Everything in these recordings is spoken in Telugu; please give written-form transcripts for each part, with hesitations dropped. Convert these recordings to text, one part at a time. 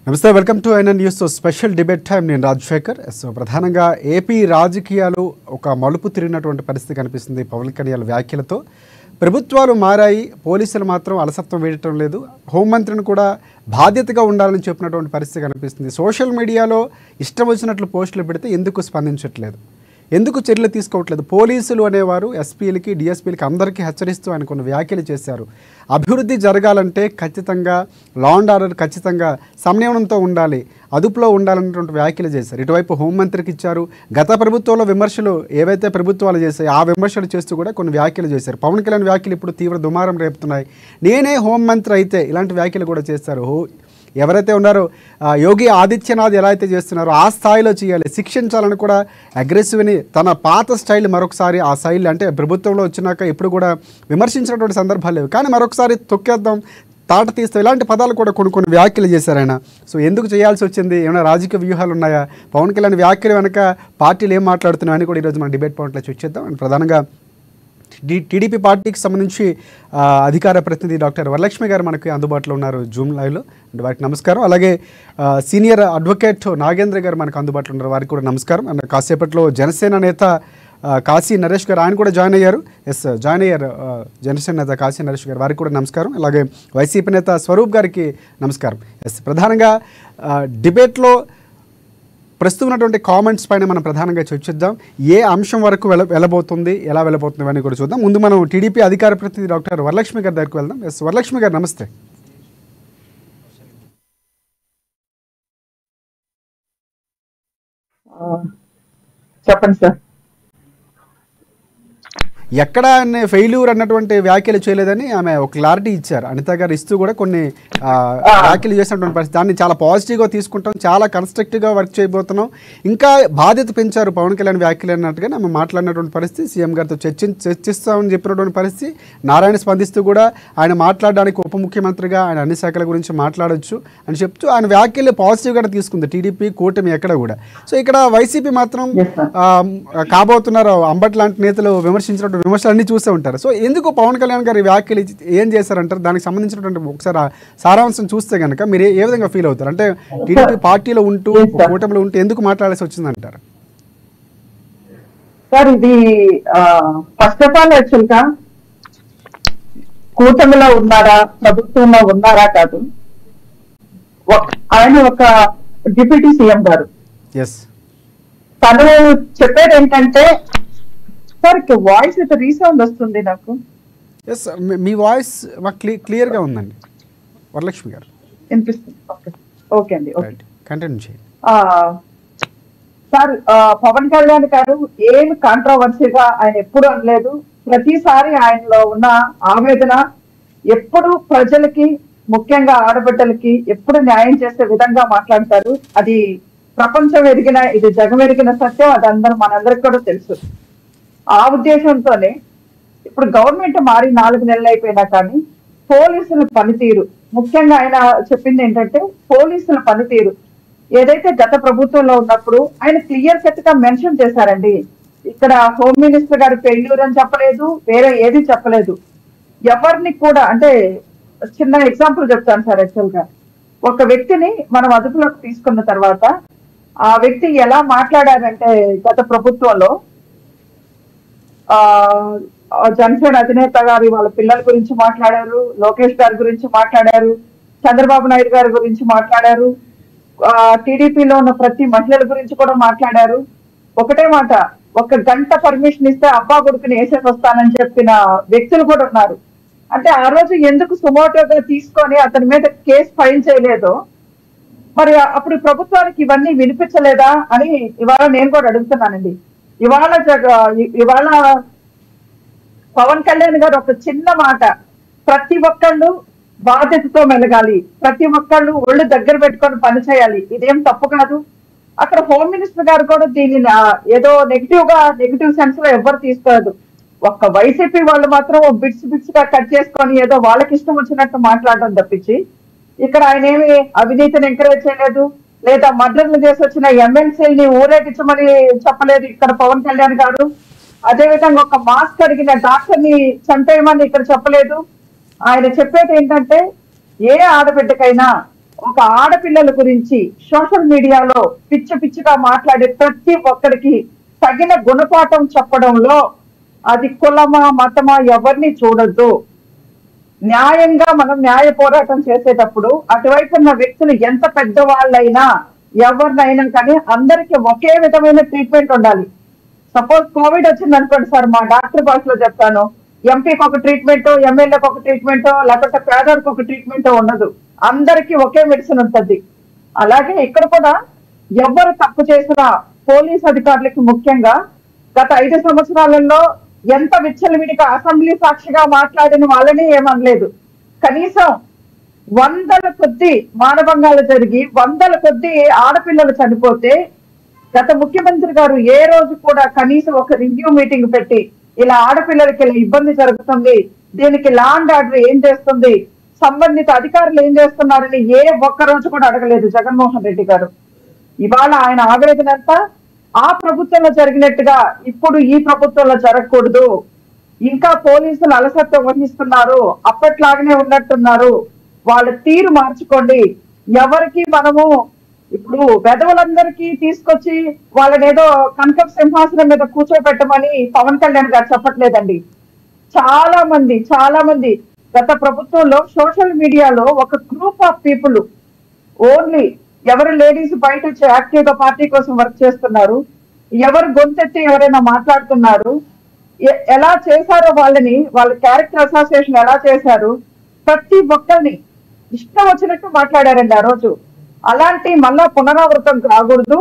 నమస్తే, welcome to INN news special debate time. నేను రాజశేఖర్. సో ప్రధానంగా ఏపీ రాజకీయాలు ఒక మలుపు తిరిగినటువంటి పరిస్థితి కనిపిస్తుంది పవన్ కళ్యాణ్ వ్యాఖ్యలతో. ప్రభుత్వాలు మారాయి, పోలీసులు మాత్రం అలసత్వం వేయటం లేదు. హోంమంత్రిని కూడా బాధ్యతగా ఉండాలని చెప్పినటువంటి పరిస్థితి కనిపిస్తుంది. సోషల్ మీడియాలో ఇష్టం వచ్చినట్లు పోస్టులు పెడితే ఎందుకు స్పందించట్లేదు, ఎందుకు చర్యలు తీసుకోవట్లేదు? పోలీసులు అనేవారు ఎస్పీలకి, డిఎస్పీలకి అందరికీ హెచ్చరిస్తూ ఆయన కొన్ని వ్యాఖ్యలు చేశారు. అభివృద్ధి జరగాలంటే ఖచ్చితంగా లా అండ్ ఆర్డర్ ఖచ్చితంగా సంయమనంతో ఉండాలి, అదుపులో ఉండాలన్నటువంటి వ్యాఖ్యలు చేశారు. ఇటువైపు హోంమంత్రికి ఇచ్చారు. గత ప్రభుత్వంలో విమర్శలు ఏవైతే ప్రభుత్వాలు చేశాయో ఆ విమర్శలు చేస్తూ కూడా కొన్ని వ్యాఖ్యలు చేశారు. పవన్ కళ్యాణ్ వ్యాఖ్యలు ఇప్పుడు తీవ్ర దుమారం రేపుతున్నాయి. నేనే హోంమంత్రి అయితే ఇలాంటి వ్యాఖ్యలు కూడా చేస్తారు. ఎవరైతే ఉన్నారో యోగి ఆదిత్యనాథ్ ఎలా అయితే చేస్తున్నారో ఆ స్థాయిలో చేయాలి, శిక్షించాలని కూడా అగ్రెసివ్ని తన పాత స్టైల్ మరొకసారి ఆ స్టైల్ అంటే ప్రభుత్వంలో వచ్చినాక ఎప్పుడు కూడా విమర్శించినటువంటి సందర్భాలు లేవు, కానీ మరొకసారి తొక్కేద్దాం, తాట తీస్తాం, ఇలాంటి పదాలు కూడా కొన్ని వ్యాఖ్యలు చేశారు ఆయన. సో ఎందుకు చేయాల్సి వచ్చింది? ఏమైనా రాజకీయ వ్యూహాలు ఉన్నాయా? పవన్ కళ్యాణ్ వ్యాఖ్యలు వెనక పార్టీలు ఏం మాట్లాడుతున్నాయని కూడా ఈరోజు మనం డిబేట్ పాయింట్లో చూసేద్దాం. అండ్ ప్రధానంగా టీడీపీ పార్టీకి సంబంధించి అధికార ప్రతినిధి డాక్టర్ వరలక్ష్మి గారు మనకి అందుబాటులో ఉన్నారు జూమ్ లైవ్లో. అండ్ వారికి నమస్కారం. అలాగే సీనియర్ అడ్వకేట్ నాగేంద్ర గారు మనకు అందుబాటులో ఉన్నారు, వారికి కూడా నమస్కారం. అండ్ కాసేపట్లో జనసేన నేత కాశీ నరేష్ గారు ఆయన కూడా జాయిన్ అయ్యారు. జనసేన నేత కాశీ నరేష్ గారు, వారికి కూడా నమస్కారం. అలాగే వైసీపీ నేత స్వరూప్ గారికి నమస్కారం. ప్రధానంగా డిబేట్లో ప్రస్తుతం ఉన్నటువంటి కామెంట్స్ పైన మనం ప్రధానంగా చర్చిద్దాం. ఏ అంశం వరకు వెళ్ళబోతుంది, ఎలా వెళ్ళబోతుంది అని కూడా చూద్దాం. ముందు మనం టీడీపీ అధికార ప్రతినిధి డాక్టర్ వరలక్ష్మి గారి దగ్గరికి వెళ్దాం. వరలక్ష్మి గారు నమస్తే. చెప్పండి సార్. ఎక్కడ ఫెయిల్యూర్ అన్నటువంటి వ్యాఖ్యలు చేయలేదని ఆమె ఒక క్లారిటీ ఇచ్చారు. అనిత గారు ఇస్తూ కూడా కొన్ని వ్యాఖ్యలు చేసినటువంటి పరిస్థితి, దాన్ని చాలా పాజిటివ్గా తీసుకుంటాం, చాలా కన్స్ట్రక్టివ్గా వర్క్ చేయబోతున్నాం, ఇంకా బాధ్యత పెంచారు పవన్ కళ్యాణ్ వ్యాఖ్యలు అన్నట్టుగా ఆమె మాట్లాడినటువంటి పరిస్థితి. సీఎం గారితో చర్చిస్తామని చెప్పినటువంటి పరిస్థితి. నారాయణ స్పందిస్తూ కూడా ఆయన మాట్లాడడానికి ఉప ముఖ్యమంత్రిగా ఆయన అన్ని శాఖల గురించి మాట్లాడొచ్చు అని చెప్తూ ఆయన వ్యాఖ్యలు పాజిటివ్గా తీసుకుంది టీడీపీ కూటమి ఎక్కడ కూడా. సో ఇక్కడ వైసీపీ మాత్రం కాబోతున్నారు అంబట్ లాంటి నేతలు విమర్శించినటువంటి విమర్శలు అన్ని చూస్తూ ఉంటారు. సో ఎందుకు పవన్ కళ్యాణ్ గారి వ్యాఖ్యలు ఏం చేశారంటారు? దానికి సంబంధించినటువంటి ఒకసారి సారాంశం చూస్తే కనుక మీరు ఏ విధంగా ఫీల్ అవుతారు? అంటే టీడీపీ పార్టీలో ఉంటూ కూటమిలో ఉంటూ ఎందుకు మాట్లాడాల్సి వచ్చిందంటారు? సార్ ఇది ఫస్ట్ ఆఫ్ ఆల్ యాక్చువల్ గా కూటమిలో ఉన్నారా ప్రభుత్వంలో ఉన్నారా కాదు, ఆయన ఒక డిప్యూటీ సీఎం గారు. తను చెప్పేది ఏంటంటే, సార్ వాయిస్ అయితే రీసౌండ్ వస్తుంది నాకు. మీ వాయిస్ మాకు క్లియర్గా ఉందండి వరలక్ష్మి గారు, వినిపిస్తుంది. ఓకే అండి, కంటిన్యూ చేయండి. సార్ పవన్ కళ్యాణ్ గారు ఏమి కాంట్రవర్సీగా ఆయన ఎప్పుడు అనలేదు. ప్రతిసారి ఆయనలో ఉన్న ఆవేదన ఎప్పుడు ప్రజలకి, ముఖ్యంగా ఆడబిడ్డలకి ఎప్పుడు న్యాయం చేసే విధంగా మాట్లాడతారు. అది ప్రపంచం ఎరిగిన, ఇది జగం ఎరిగిన సత్యం. అది మనందరికి కూడా తెలుసు. ఆ ఉద్దేశంతోనే ఇప్పుడు గవర్నమెంట్ మారి 4 నెలలు అయిపోయినా కానీ పోలీసుల పనితీరు, ముఖ్యంగా ఆయన చెప్పింది ఏంటంటే పోలీసుల పనితీరు ఏదైతే గత ప్రభుత్వంలో ఉన్నప్పుడు ఆయన క్లియర్ కట్ గా మెన్షన్ చేశారండి. ఇక్కడ హోమ్ మినిస్టర్ గారు ఫెయిల్యూర్ అని చెప్పలేదు, వేరే ఏది చెప్పలేదు. ఎవరిని కూడా, అంటే చిన్న ఎగ్జాంపుల్ చెప్తాను సార్. యాక్చువల్ గా ఒక వ్యక్తిని మనం అదుపులోకి తీసుకున్న తర్వాత ఆ వ్యక్తి ఎలా మాట్లాడారంటే, గత ప్రభుత్వంలో జనసేన అధినేత గారి వాళ్ళ పిల్లల గురించి మాట్లాడారు, లోకేష్ గారి గురించి మాట్లాడారు, చంద్రబాబు నాయుడు గారి గురించి మాట్లాడారు, టీడీపీలో ఉన్న ప్రతి మహిళల గురించి కూడా మాట్లాడారు. ఒకటే మాట, 1 గంట పర్మిషన్ ఇస్తే అబ్బా కొడుకుని వేసేసి వస్తానని చెప్పిన వ్యక్తులు కూడా ఉన్నారు. అంటే ఆ రోజు ఎందుకు సుమోటోగా తీసుకొని అతని మీద కేసు ఫైల్ చేయలేదో మరి అప్పుడు ప్రభుత్వానికి ఇవన్నీ వినిపించలేదా అని ఇవాళ నేను కూడా అడుగుతున్నానండి. ఇవాళ పవన్ కళ్యాణ్ గారు ఒక చిన్న మాట, ప్రతి ఒక్కళ్ళు బాధ్యతతో మెలగాలి, ప్రతి ఒక్కళ్ళు ఒళ్ళు దగ్గర పెట్టుకొని పని చేయాలి, ఇదేం తప్పు కాదు. అక్కడ హోమ్ మినిస్టర్ గారు కూడా దీనిని ఏదో నెగిటివ్ సెన్స్ లో ఎవ్వరు తీసుకోలేదు. ఒక్క వైసీపీ వాళ్ళు మాత్రం బిట్స్ గా కట్ చేసుకొని ఏదో వాళ్ళకి ఇష్టం వచ్చినట్టు మాట్లాడడం తప్పించి ఇక్కడ ఆయన ఏమి అవినీతిని ఎంకరేజ్ చేయలేదు, లేదా మర్డర్లు చేసి వచ్చిన ఎమ్మెల్సీని ఊరేగించమని చెప్పలేదు ఇక్కడ పవన్ కళ్యాణ్ గారు. అదేవిధంగా ఒక మాస్క్ అడిగిన డాక్టర్ ని చంపేయమని ఇక్కడ చెప్పలేదు. ఆయన చెప్పేది ఏంటంటే, ఏ ఆడబిడ్డకైనా ఒక ఆడపిల్లల గురించి సోషల్ మీడియాలో పిచ్చిగా మాట్లాడే ప్రతి ఒక్కరికి తగిన గుణపాఠం చెప్పడంలో అది కులమా మతమా ఎవరిని చూడొద్దు. న్యాయంగా మనం న్యాయ పోరాటం చేసేటప్పుడు అటువైపు ఉన్న వ్యక్తులు ఎంత పెద్దవాళ్ళైనా ఎవరినైనా కానీ అందరికి ఒకే విధమైన ట్రీట్మెంట్ ఉండాలి. సపోజ్ కోవిడ్ వచ్చింది అనుకోండి సార్, మా డాక్టర్ భాషలో చెప్తాను, ఎంపీకి ఒక ట్రీట్మెంట్, ఎమ్మెల్యేకి ఒక ట్రీట్మెంట్, లేకపోతే పేదలకు ఒక ట్రీట్మెంట్ ఉండదు. అందరికి ఒకే మెడిసిన్ ఉంటుంది. అలాగే ఇక్కడ కూడా ఎవరు తప్పు చేసినా పోలీస్ అధికారులకి ముఖ్యంగా గత 5 సంవత్సరాలలో ఎంత విచ్చలవిడిగా అసెంబ్లీ సాక్షిగా మాట్లాడిన వాళ్ళని ఏమనలేదు. కనీసం 100ల కొద్ది మానభంగాలు జరిగి 100ల కొద్ది ఆడపిల్లలు చనిపోతే గత ముఖ్యమంత్రి గారు ఏ రోజు కూడా కనీసం ఒక రివ్యూ మీటింగ్ పెట్టి ఇలా ఆడపిల్లలకి ఇలా ఇబ్బంది జరుగుతుంది, దీనికి లా అండ్ ఆర్డర్ ఏం చేస్తుంది, సంబంధిత అధికారులు ఏం చేస్తున్నారని ఏ ఒక్క రోజు కూడా అడగలేదు జగన్మోహన్ రెడ్డి గారు. ఇవాళ ఆయన ఆవేదన అంతా ఆ ప్రభుత్వంలో జరిగినట్టుగా ఇప్పుడు ఈ ప్రభుత్వంలో జరగకూడదు. ఇంకా పోలీసులు అలసత్వం వహిస్తున్నారు, అప్పట్లాగానే ఉన్నట్టున్నారు, వాళ్ళ తీరు మార్చుకోండి. ఎవరికి మనము ఇప్పుడు పెదవులందరికీ తీసుకొచ్చి వాళ్ళని ఏదో కనకం సింహాసనం మీద కూర్చోబెట్టమని పవన్ కళ్యాణ్ గారు చెప్పట్లేదండి. చాలా మంది గత ప్రభుత్వంలో సోషల్ మీడియాలో ఒక గ్రూప్ ఆఫ్ పీపుల్ ఓన్లీ ఎవరు లేడీస్ బయట వచ్చి యాక్టివ్ గా పార్టీ కోసం వర్క్ చేస్తున్నారు, ఎవరు గొంతెత్తి ఎవరైనా మాట్లాడుతున్నారు, ఎలా చేశారో వాళ్ళ క్యారెక్టర్ అసోసియేషన్ ఎలా చేశారు, ప్రతి ఒక్కరిని ఇష్టం వచ్చినట్టు మాట్లాడారండి ఆ రోజు. అలాంటి మళ్ళా పునరావృతం కాకూడదు.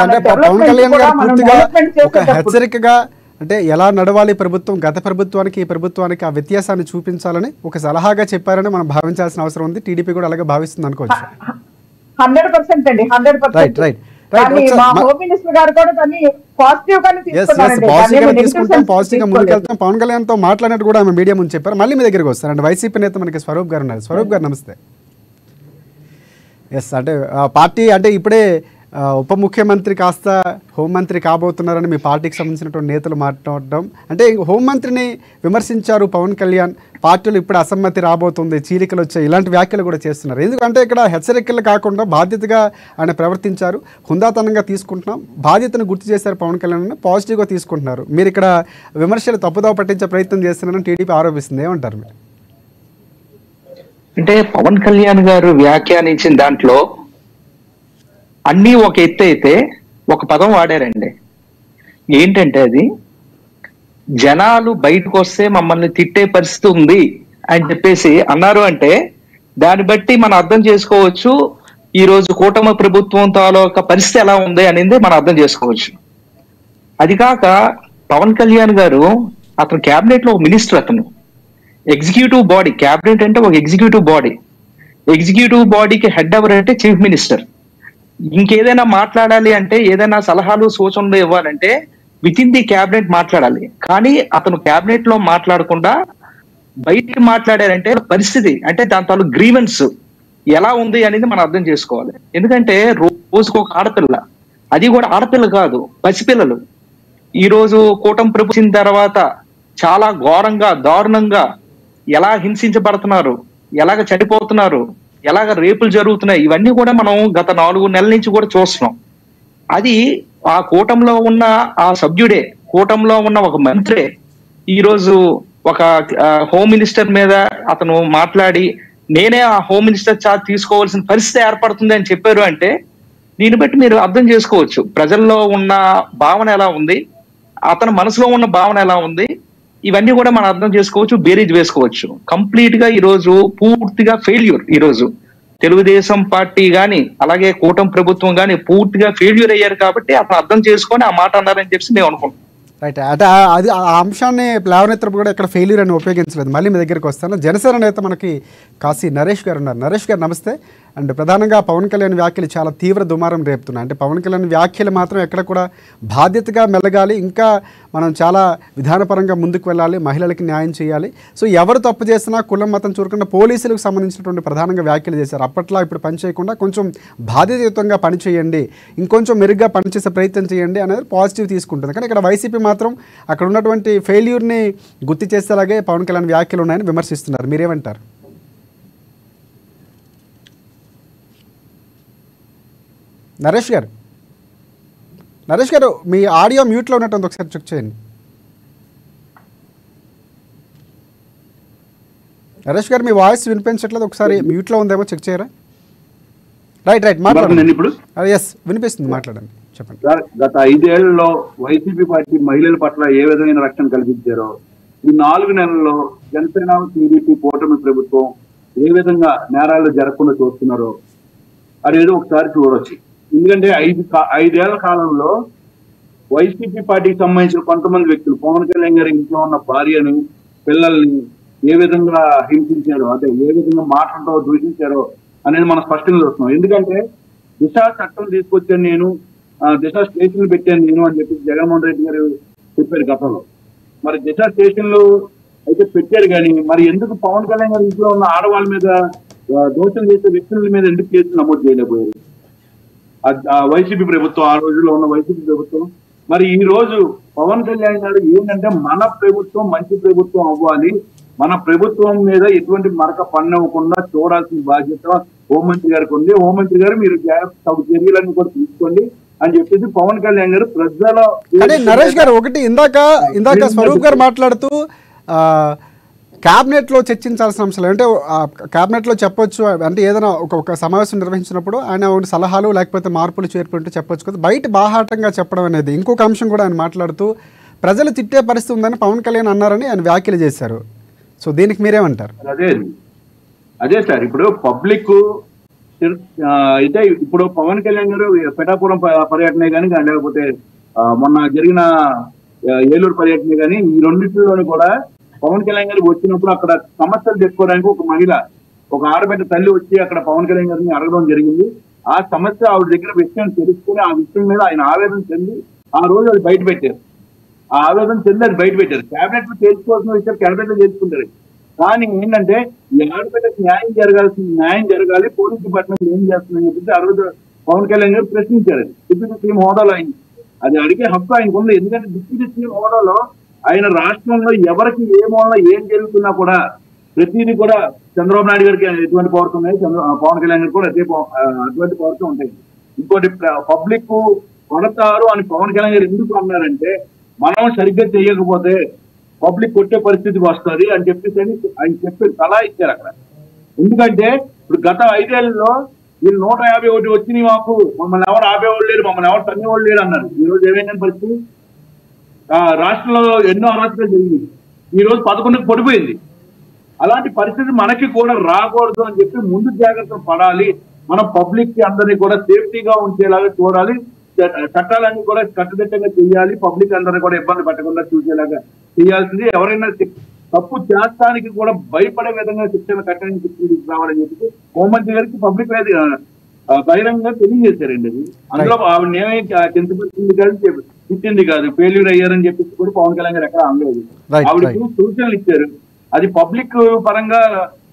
అంటే పవన్ కళ్యాణ్ గారు పూర్తిగా ఒక హెచ్చరికగా అంటే ఎలా నడవాలి ప్రభుత్వం, గత ప్రభుత్వానికి ఈ ప్రభుత్వానికి ఆ వ్యత్యాసాన్ని చూపించాలని ఒక సలహాగా చెప్పారని మనం భావించాల్సిన అవసరం ఉంది. టీడీపీ కూడా అలాగే భావిస్తుంది అనుకోవచ్చు. 100% అండి, 100%. మా హోమ్ మినిస్టర్ గారు కూడా దాన్ని పాజిటివ్ గానే తీసుకుంటాం, పాజిటివ్ గా ముందుకెళ్తాం. పవన్ కళ్యాణ్ తో మాట్లాడినట్టు కూడా ఆమె మీడియా ముందు చెప్పారు. మళ్ళీ మీ దగ్గరికి వస్తారండి. వైసీపీ నేత మనకి స్వరూప్ గారు ఉన్నారు. స్వరూప్ గారు నమస్తే. అంటే పార్టీ అంటే ఇప్పుడే ఉప ముఖ్యమంత్రి కాస్త హోంమంత్రి కాబోతున్నారని మీ పార్టీకి సంబంధించినటువంటి నేతలు మాట్లాడడం, అంటే హోంమంత్రిని విమర్శించారు పవన్ కళ్యాణ్, పార్టీలు ఇప్పుడు అసమ్మతి రాబోతుంది, చీలికలు వచ్చాయి, ఇలాంటి వ్యాఖ్యలు కూడా చేస్తున్నారు. ఎందుకంటే ఇక్కడ హెచ్చరికలు కాకుండా బాధ్యతగా ఆయన ప్రవర్తించారు, హుందాతనంగా తీసుకుంటున్నాం, బాధ్యతను గుర్తు చేశారు పవన్ కళ్యాణ్, పాజిటివ్గా తీసుకుంటున్నారు. మీరు ఇక్కడ విమర్శలు తప్పుదోవ పట్టించే ప్రయత్నం చేస్తున్నారని టీడీపీ ఆరోపిస్తుంది. ఏమంటారు మీరు? అంటే పవన్ కళ్యాణ్ గారు వ్యాఖ్యానించిన దాంట్లో అన్నీ ఒక ఎత్తు అయితే ఒక పదం వాడారండి. ఏంటంటే అది జనాలు బయటకు వస్తే మమ్మల్ని తిట్టే పరిస్థితి ఉంది అని చెప్పేసి అన్నారు. అంటే దాన్ని బట్టి మనం అర్థం చేసుకోవచ్చు ఈ రోజు కూటమి ప్రభుత్వం తాలూకా పరిస్థితి ఎలా ఉంది అనేది మనం అర్థం చేసుకోవచ్చు. అది కాక పవన్ కళ్యాణ్ గారు అతను క్యాబినెట్ లో ఒక మినిస్టర్, అతను ఎగ్జిక్యూటివ్ బాడీ, క్యాబినెట్ అంటే ఒక ఎగ్జిక్యూటివ్ బాడీ, ఎగ్జిక్యూటివ్ బాడీకి హెడ్ ఎవరంటే చీఫ్ మినిస్టర్. ఇంకేదైనా మాట్లాడాలి అంటే, ఏదైనా సలహాలు సూచనలు ఇవ్వాలంటే విత్ ఇన్ ది క్యాబినెట్ మాట్లాడాలి. కానీ అతను క్యాబినెట్ లో మాట్లాడకుండా బయటికి మాట్లాడారంటే పరిస్థితి అంటే దాని తాలూ గ్రీవెన్స్ ఎలా ఉంది అనేది మనం అర్థం చేసుకోవాలి. ఎందుకంటే రోజుకు ఒక ఆడపిల్ల, అది కూడా ఆడపిల్ల కాదు, పసిపిల్లలు ఈ రోజు కూటమి ప్రభుత్వం తర్వాత చాలా ఘోరంగా దారుణంగా ఎలా హింసించబడుతున్నారు, ఎలాగ చనిపోతున్నారు, ఎలాగ రేపులు జరుగుతున్నాయి, ఇవన్నీ కూడా మనం గత 4 నెలల నుంచి కూడా చూస్తున్నాం. అది ఆ కూటంలో ఉన్న ఆ సభ్యుడే, కూటంలో ఉన్న ఒక మంత్రే ఈ రోజు ఒక హోమ్ మినిస్టర్ మీద అతను మాట్లాడి నేనే ఆ హోమ్ మినిస్టర్ ఛార్జ్ తీసుకోవాల్సిన పరిస్థితి ఏర్పడుతుంది అని చెప్పారు. అంటే దీన్ని బట్టి మీరు అర్థం చేసుకోవచ్చు ప్రజల్లో ఉన్న భావన ఎలా ఉంది, అతని మనసులో ఉన్న భావన ఎలా ఉంది, ఇవన్నీ కూడా మనం అర్థం చేసుకోవచ్చు, బేరీజ్ వేసుకోవచ్చు. కంప్లీట్ గా ఈ రోజు పూర్తిగా ఫెయిల్యూర్. ఈ రోజు తెలుగుదేశం పార్టీ గాని అలాగే కూటమి ప్రభుత్వం గాని పూర్తిగా ఫెయిల్యూర్ అయ్యారు. కాబట్టి అతను అర్థం చేసుకొని ఆ మాట అన్నారని చెప్పి మేము అనుకుంటాం. రైట్. అంటే అది ఆ అంశాన్ని లేవనెత్తడం కూడా ఇక్కడ ఫెయిల్యూర్ అని ఉపయోగించలేదు. మళ్ళీ మీ దగ్గరికి వస్తాను. జనసేన నేత మనకి కాశీ నరేష్ గారు ఉన్నారు. నరేష్ గారు నమస్తే. అండ్ ప్రధానంగా పవన్ కళ్యాణ్ వ్యాఖ్యలు చాలా తీవ్ర దుమారం రేపుతున్నాయి. అంటే పవన్ కళ్యాణ్ వ్యాఖ్యలు మాత్రం ఎక్కడ కూడా బాధ్యతగా మెలగాలి, ఇంకా మనం చాలా విధానపరంగా ముందుకు వెళ్ళాలి, మహిళలకి న్యాయం చేయాలి. సో ఎవరు తప్పు చేసినా కులం మతం చూడకుండా పోలీసులకు సంబంధించినటువంటి ప్రధానంగా వ్యాఖ్యలు చేశారు. అప్పట్లో ఇప్పుడు పని చేయకుండా కొంచెం బాధ్యతాయుతంగా పనిచేయండి, ఇంకొంచెం మెరుగ్గా పనిచేసే ప్రయత్నం చేయండి అనేది పాజిటివ్ తీసుకుంటుంది. కానీ ఇక్కడ వైసీపీ మాత్రం అక్కడ ఉన్నటువంటి ఫెయిల్యూర్ని గుర్తు చేసేలాగే పవన్ కళ్యాణ్ వ్యాఖ్యలు ఉన్నాయని విమర్శిస్తున్నారు. మీరేమంటారు? నరేష్ గారు మీ ఆడియో మ్యూట్లో ఉన్నట్టు ఒకసారి చెక్ చేయండి. నరేష్ గారు మీ వాయిస్ వినిపించట్లేదు, ఒకసారి మ్యూట్లో ఉందేమో చెక్ చేయరా? రైట్ మాట్లాడండి. ఇప్పుడు ఎస్ వినిపిస్తుంది, మాట్లాడండి, చెప్పండి. గత 5 ఏళ్లలో వైసీపీ పార్టీ మహిళల పట్ల ఏ విధమైన రక్షణ కల్పించారో ఈ 4 నెలల్లో జనసేన టీడీపీ కూటమి ప్రభుత్వం ఏ విధంగా నేరాలు జరగకుండా చూస్తున్నారో అనేది ఒకసారి చూడవచ్చు. ఎందుకంటే 5 ఏళ్ల కాలంలో వైసీపీ పార్టీకి సంబంధించిన కొంతమంది వ్యక్తులు పవన్ కళ్యాణ్ గారి ఇంట్లో ఉన్న భార్యను పిల్లల్ని ఏ విధంగా హింసించారో, అదే ఏ విధంగా మాటలతో దూషించారో అనేది మనం స్పష్టంగా చూస్తున్నాం. ఎందుకంటే దిశ చట్టం తీసుకొచ్చాను నేను, దిశ స్టేషన్లు పెట్టాను నేను అని చెప్పి జగన్మోహన్ రెడ్డి గారు చెప్పారు గతంలో. మరి దిశ స్టేషన్లు అయితే పెట్టారు కానీ మరి ఎందుకు పవన్ కళ్యాణ్ గారి ఇంట్లో ఉన్న ఆడవాళ్ళ మీద దోషం చేసే వ్యక్తుల మీద ఎందుకు కేసులు నమోదు చేయలేకపోయారు వైసీపీ ప్రభుత్వం, ఆ రోజుల్లో ఉన్న వైసీపీ ప్రభుత్వం? మరి ఈ రోజు పవన్ కళ్యాణ్ గారు ఏంటంటే మన ప్రభుత్వం మంచి ప్రభుత్వం అవ్వాలి, మన ప్రభుత్వం మీద ఎటువంటి మరక పన్నవ్వకుండా చూడాల్సిన బాధ్యత హోంమంత్రి గారికి ఉంది. హోంమంత్రి గారు మీరు తగు చర్యలన్నీ కూడా తీసుకోండి అని చెప్పేసి పవన్ కళ్యాణ్ గారు ప్రజల. నరేష్ గారు ఒకటి ఇందాక స్వరూప్ గారు మాట్లాడుతూ క్యాబినెట్లో చర్చించాల్సిన అంశాలు అంటే క్యాబినెట్లో చెప్పొచ్చు అంటే ఏదైనా ఒక సమావేశం నిర్వహించినప్పుడు ఆయన సలహాలు లేకపోతే మార్పులు చేర్పుంటూ చెప్పొచ్చు కదా, బయట బాహాటంగా చెప్పడం అనేది. ఇంకొక అంశం కూడా ఆయన మాట్లాడుతూ ప్రజలు తిట్టే పరిస్థితి ఉందని పవన్ కళ్యాణ్ అన్నారని ఆయన వ్యాఖ్యలు చేశారు. సో దీనికి మీరేమంటారు? అదే సార్, ఇప్పుడు పబ్లిక్ అయితే ఇప్పుడు పవన్ కళ్యాణ్ గారు పిఠాపురం పర్యటనే కానీ లేకపోతే మొన్న జరిగిన ఏలూరు పర్యటనే కానీ ఈ రెండింటిలోనూ కూడా పవన్ కళ్యాణ్ గారికి వచ్చినప్పుడు అక్కడ సమస్యలు చెప్పుకోవడానికి ఒక మహిళ, ఒక ఆడబిడ్డ తల్లి వచ్చి అక్కడ పవన్ కళ్యాణ్ గారిని అడగడం జరిగింది. ఆ సమస్య ఆవిడ దగ్గర విషయం తెలుసుకుని ఆ విషయం మీద ఆయన ఆవేదన చెంది ఆ రోజు అది బయట పెట్టారు. ఆ ఆవేదన చెంది అది బయట పెట్టారు. క్యాబినెట్ లో తెలుసుకోవాల్సిన విషయం క్యాబినెట్ లో తెలుసుకుంటారు. కానీ ఏంటంటే ఈ ఆడబిడ్డకి న్యాయం జరగాలి, పోలీస్ డిపార్ట్మెంట్ ఏం చేస్తుందని చెప్పి ఆ రోజు పవన్ కళ్యాణ్ గారు ప్రశ్నించారు. డిప్యూటీ సీఎం హోదాలో ఆయన అది అడిగే హక్కు ఆయనకు ఉంది. ఎందుకంటే డిప్యూటీ సీఎం హోదాలో ఆయన రాష్ట్రంలో ఎవరికి ఏ మూలంలో ఏం జరుగుతున్నా కూడా ప్రతిదీ కూడా చంద్రబాబు నాయుడు గారికి ఎటువంటి పవర్స్ ఉన్నాయి, పవన్ కళ్యాణ్ గారికి కూడా అటువంటి పవర్స్ ఉంటాయి. ఇంకోటి పబ్లిక్ కొడతారు అని పవన్ కళ్యాణ్ గారు ఎందుకు అన్నారంటే మనం సరిగ్గా చేయకపోతే పబ్లిక్ కొట్టే పరిస్థితి వస్తుంది అని చెప్పేసి ఆయన చెప్పి సలహా ఇచ్చారు అక్కడ. ఎందుకంటే ఇప్పుడు గత 5 ఏళ్లలో వీళ్ళు 151 వచ్చినాయి, మాకు మమ్మల్ని ఎవరు ఆపేవాళ్ళు లేరు, మమ్మల్ని ఎవరు తన్నేవాళ్ళు లేరు అన్నారు. ఈ రోజు ఏమైనా పరిస్థితి? రాష్ట్రంలో ఎన్నో అరాచకాలు జరిగింది, ఈ రోజు 11కి పడిపోయింది. అలాంటి పరిస్థితి మనకి కూడా రాకూడదు అని చెప్పి ముందు జాగ్రత్తలు పడాలి. మనం పబ్లిక్ కి అందరినీ కూడా సేఫ్టీగా ఉంచేలాగా చూడాలి, చట్టాలన్నీ కూడా కట్టుదిట్టంగా చేయాలి, పబ్లిక్ అందరినీ కూడా ఇబ్బంది పెట్టకుండా చూసేలాగా చేయాల్సింది. ఎవరైనా తప్పు చేస్తానికి కూడా భయపడే విధంగా శిక్షణ కఠిన శిక్షణ రావాలని చెప్పి హోంమంత్రి గారికి పబ్లిక్ బహిరంగంగా తెలియజేశారండి. అది అందులో ఆవిడ ఏమే చింతపరిచింది కాదు, తిట్టింది కాదు, ఫెయిల్యూర్ అయ్యారని చెప్పేసి కూడా పవన్ కళ్యాణ్ గారు ఎక్కడ అనలేదు. ఆవిడకి సూచనలు ఇచ్చారు, అది పబ్లిక్ పరంగా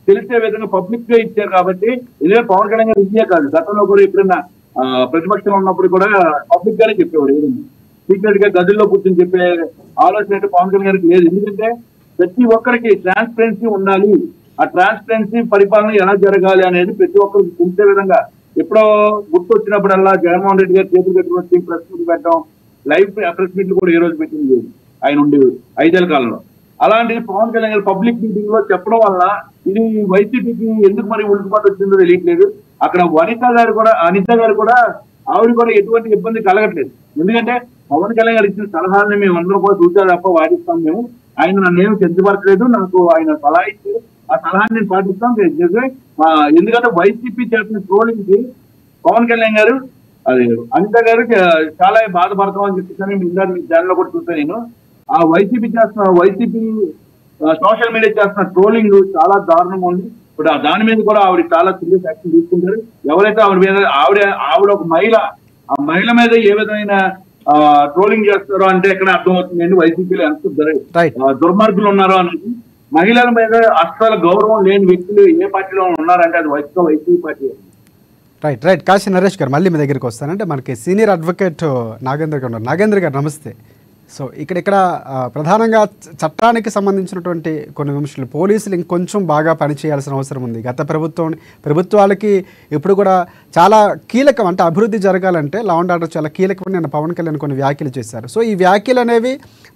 తెలిసే విధంగా పబ్లిక్ గా ఇచ్చారు. కాబట్టి ఇదే పవన్ కళ్యాణ్ గారు ఇదే కాదు, గతంలో కూడా ఎప్పుడైనా ప్రతిపక్షంలో ఉన్నప్పుడు కూడా పబ్లిక్ గానే చెప్పేవారు. ఏదైనా సీక్రెట్ గా గదుల్లో కూర్చొని చెప్పే ఆలోచన అయితే పవన్ కళ్యాణ్ గారికి లేదు. ఎందుకంటే ప్రతి ఒక్కరికి ట్రాన్స్పరెన్సీ ఉండాలి, ఆ ట్రాన్స్పరెన్సీ పరిపాలన ఎలా జరగాలి అనేది ప్రతి ఒక్కరికి తెలిసే విధంగా ఎప్పుడో గుర్తు వచ్చినప్పుడల్లా జగన్మోహన్ రెడ్డి గారు చేతులు కట్టుకుని ప్రెస్ మీట్ పెట్టడం, లైవ్ ప్రెస్ మీట్లు కూడా ఈ రోజు పెట్టింది ఆయన ఉండి 5 ఏళ్ల కాలంలో. అలాంటిది పవన్ కళ్యాణ్ గారు పబ్లిక్ మీటింగ్ లో చెప్పడం వల్ల ఇది వైసీపీకి ఎందుకు మరి ఉలికిపాటు వచ్చిందో తెలియట్లేదు. అక్కడ అనిత గారు కూడా ఆవిడ కూడా ఎటువంటి ఇబ్బంది కలగట్లేదు. ఎందుకంటే పవన్ కళ్యాణ్ గారు ఇచ్చిన సలహాలని మేము అందరూ కూడా చూసా తప్ప వాదిస్తాం. మేము ఆయన నన్ను ఏమి చెందుపరచలేదు, నాకు ఆయన సలహా ఇచ్చి ఆ సలహాన్ని నేను పాటిస్తాం. ఎందుకంటే వైసీపీ చేసిన ట్రోలింగ్ కి పవన్ కళ్యాణ్ గారు అది అనిత గారు చాలా బాధపడతామని చెప్పేసి ఇందాక మీ ఛానల్లో కూడా చూసాను నేను. ఆ వైసీపీ సోషల్ మీడియా చేస్తున్న ట్రోలింగ్ చాలా దారుణంగా ఉంది. ఇప్పుడు దాని మీద కూడా ఆవిడ చాలా సీరియస్ యాక్షన్ తీసుకుంటారు. ఎవరైతే ఆవిడ మీద ఆవిడ ఒక మహిళ, ఆ మహిళ మీద ఏ విధమైన ట్రోలింగ్ చేస్తారో అంటే ఎక్కడ అర్థమవుతుందండి వైసీపీలో ఎంత దుర్మార్గులు ఉన్నారో అనేది. మహిళల మీద అస్సలు గౌరవం లేని వ్యక్తులు ఏ పార్టీలో ఉన్నారంటే అది YCP party. Right Kashi Naresh గారు, మళ్ళీ మీ దగ్గరికి వస్తానంటే మనకి సీనియర్ అడ్వకేట్ నాగేంద్ర గారు ఉన్నారు. నాగేంద్ర గారు నమస్తే. సో ఇక్కడ ప్రధానంగా చట్టానికి సంబంధించినటువంటి కొన్ని విమర్శలు, పోలీసులు ఇంకొంచెం బాగా పనిచేయాల్సిన అవసరం ఉంది. గత ప్రభుత్వాలకి ఇప్పుడు కూడా చాలా కీలకం. అంటే అభివృద్ధి జరగాలంటే లా అండ్ ఆర్డర్ చాలా కీలకమని నేను పవన్ కళ్యాణ్ కొన్ని వ్యాఖ్యలు చేశారు. సో ఈ వ్యాఖ్యలు అనేవి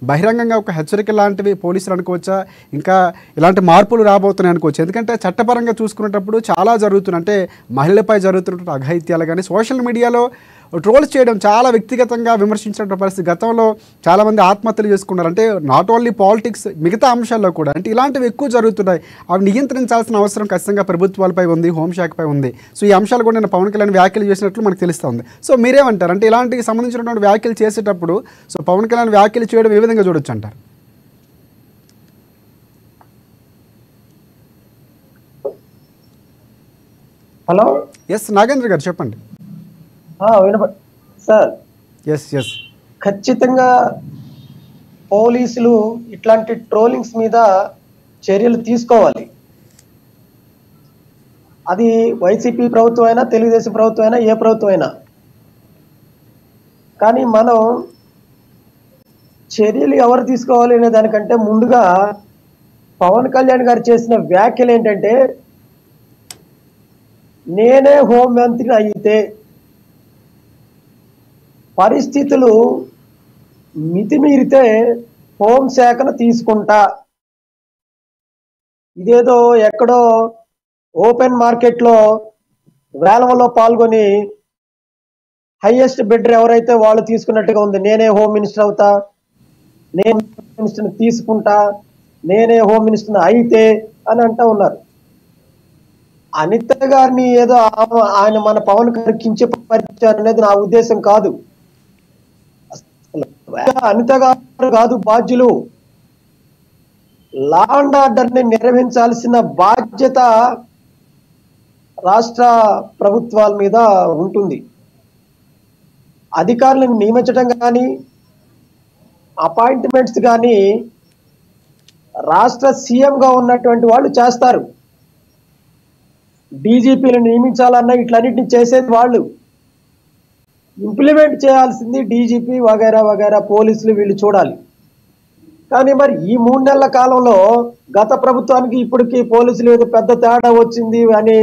బహిరంగంగా ఒక హెచ్చరిక లాంటివి పోలీసులు అనుకోవచ్చా, ఇంకా ఇలాంటి మార్పులు రాబోతున్నాయి అనుకోవచ్చు? ఎందుకంటే చట్టపరంగా చూసుకునేటప్పుడు చాలా జరుగుతున్నాయి. అంటే మహిళలపై జరుగుతున్నటువంటి అఘాయిత్యాలు కానీ సోషల్ మీడియాలో ట్రోల్స్ చేయడం, చాలా వ్యక్తిగతంగా విమర్శించిన పరిస్థితి. గతంలో చాలామంది ఆత్మహత్యలు చేసుకున్నారు. అంటే నాట్ ఓన్లీ పాలిటిక్స్, మిగతా అంశాల్లో కూడా అంటే ఇలాంటివి ఎక్కువ జరుగుతున్నాయి. అవి నియంత్రించాల్సిన అవసరం ఖచ్చితంగా ప్రభుత్వాలపై ఉంది, హోంశాఖపై ఉంది. సో ఈ అంశాలు కూడా నేను పవన్ కళ్యాణ్ వ్యాఖ్యలు చేసినట్లు మనకు తెలుస్తుంది. సో మీరేమంటారు? అంటే ఇలాంటికి సంబంధించినటువంటి వ్యాఖ్యలు చేసేటప్పుడు సో పవన్ కళ్యాణ్ వ్యాఖ్యలు చేయడం ఏ విధంగా చూడొచ్చు అంటారు? హలో, ఎస్ నాగేంద్ర గారు చెప్పండి. సార్, ఎస్ ఖచ్చితంగా పోలీసులు ఇట్లాంటి ట్రోలింగ్స్ మీద చర్యలు తీసుకోవాలి. అది వైసీపీ ప్రభుత్వం అయినా, తెలుగుదేశం ప్రభుత్వం అయినా, ఏ ప్రభుత్వం అయినా. కానీ మనం చర్యలు ఎవరు తీసుకోవాలి అనే దానికంటే ముందుగా పవన్ కళ్యాణ్ గారు చేసిన వ్యాఖ్యలు ఏంటంటే, నేనే హోంమంత్రిని అయితే పరిస్థితులు మితిమీరితే హోంశాఖను తీసుకుంటా. ఇదేదో ఎక్కడో ఓపెన్ మార్కెట్లో వేలంలో పాల్గొని హైయెస్ట్ బిడ్డర్ ఎవరైతే వాళ్ళు తీసుకున్నట్టుగా ఉంది. నేనే హోమ్ మినిస్టర్ అవుతా, నేను మినిస్టర్ని తీసుకుంటా, నేనే హోమ్ మినిస్టర్ని అయితే అని అంటూ ఉన్నారు. అనిత గారిని ఏదో ఆయన మన పవన్ గారు కించపరిచారు అనేది నా ఉద్దేశం కాదు. అనిత గారు కాదు బాధ్యులు. లా అండ్ ఆర్డర్ ని నిర్వహించాల్సిన బాధ్యత రాష్ట్ర ప్రభుత్వాల మీద ఉంటుంది. అధికారులను నియమించడం కానీ, అపాయింట్మెంట్స్ కానీ రాష్ట్ర సీఎంగా ఉన్నటువంటి వాళ్ళు చేస్తారు. డీజీపీలను నియమించాలన్నా ఇట్లన్నిటిని చేసేది వాళ్ళు. ఇంప్లిమెంట్ చేయాల్సింది డీజీపీ వగైరా వగైరా పోలీసులు, వీళ్ళు చూడాలి. కానీ మరి ఈ 3 నెలల కాలంలో గత ప్రభుత్వానికి ఇప్పటికి పోలీసులు ఏదో పెద్ద తేడా వచ్చింది అని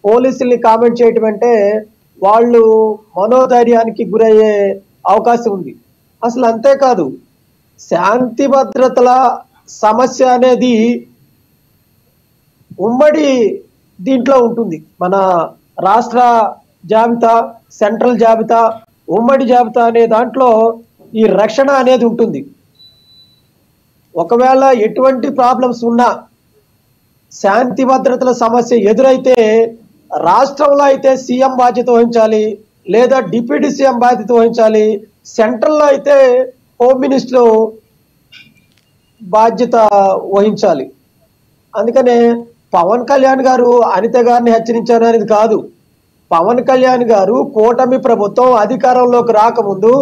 పోలీసుల్ని కామెంట్ చేయటం అంటే వాళ్ళు మనోధైర్యానికి గురయ్యే అవకాశం ఉంది. అసలు అంతేకాదు, శాంతి భద్రతల సమస్య అనేది ఉమ్మడి దీంట్లో ఉంటుంది. మన రాష్ట్ర జాబితా, సెంట్రల్ జాబితా, ఉమ్మడి జాబితా అనే దాంట్లో ఈ రక్షణ అనేది ఉంటుంది. ఒకవేళ ఎటువంటి ప్రాబ్లమ్స్ ఉన్నా, శాంతి భద్రతల సమస్య ఎదురైతే రాష్ట్రంలో అయితే సీఎం బాధ్యత వహించాలి, లేదా డిప్యూటీ సీఎం బాధ్యత వహించాలి. సెంట్రల్లో అయితే హోమ్ మినిస్టర్ బాధ్యత వహించాలి. అందుకనే పవన్ కళ్యాణ్ గారు అనిత గారిని హెచ్చరించారు అనేది కాదు. పవన్ కళ్యాణ్ గారు కూటమి ప్రభుత్వం అధికారంలోకి రాకముందు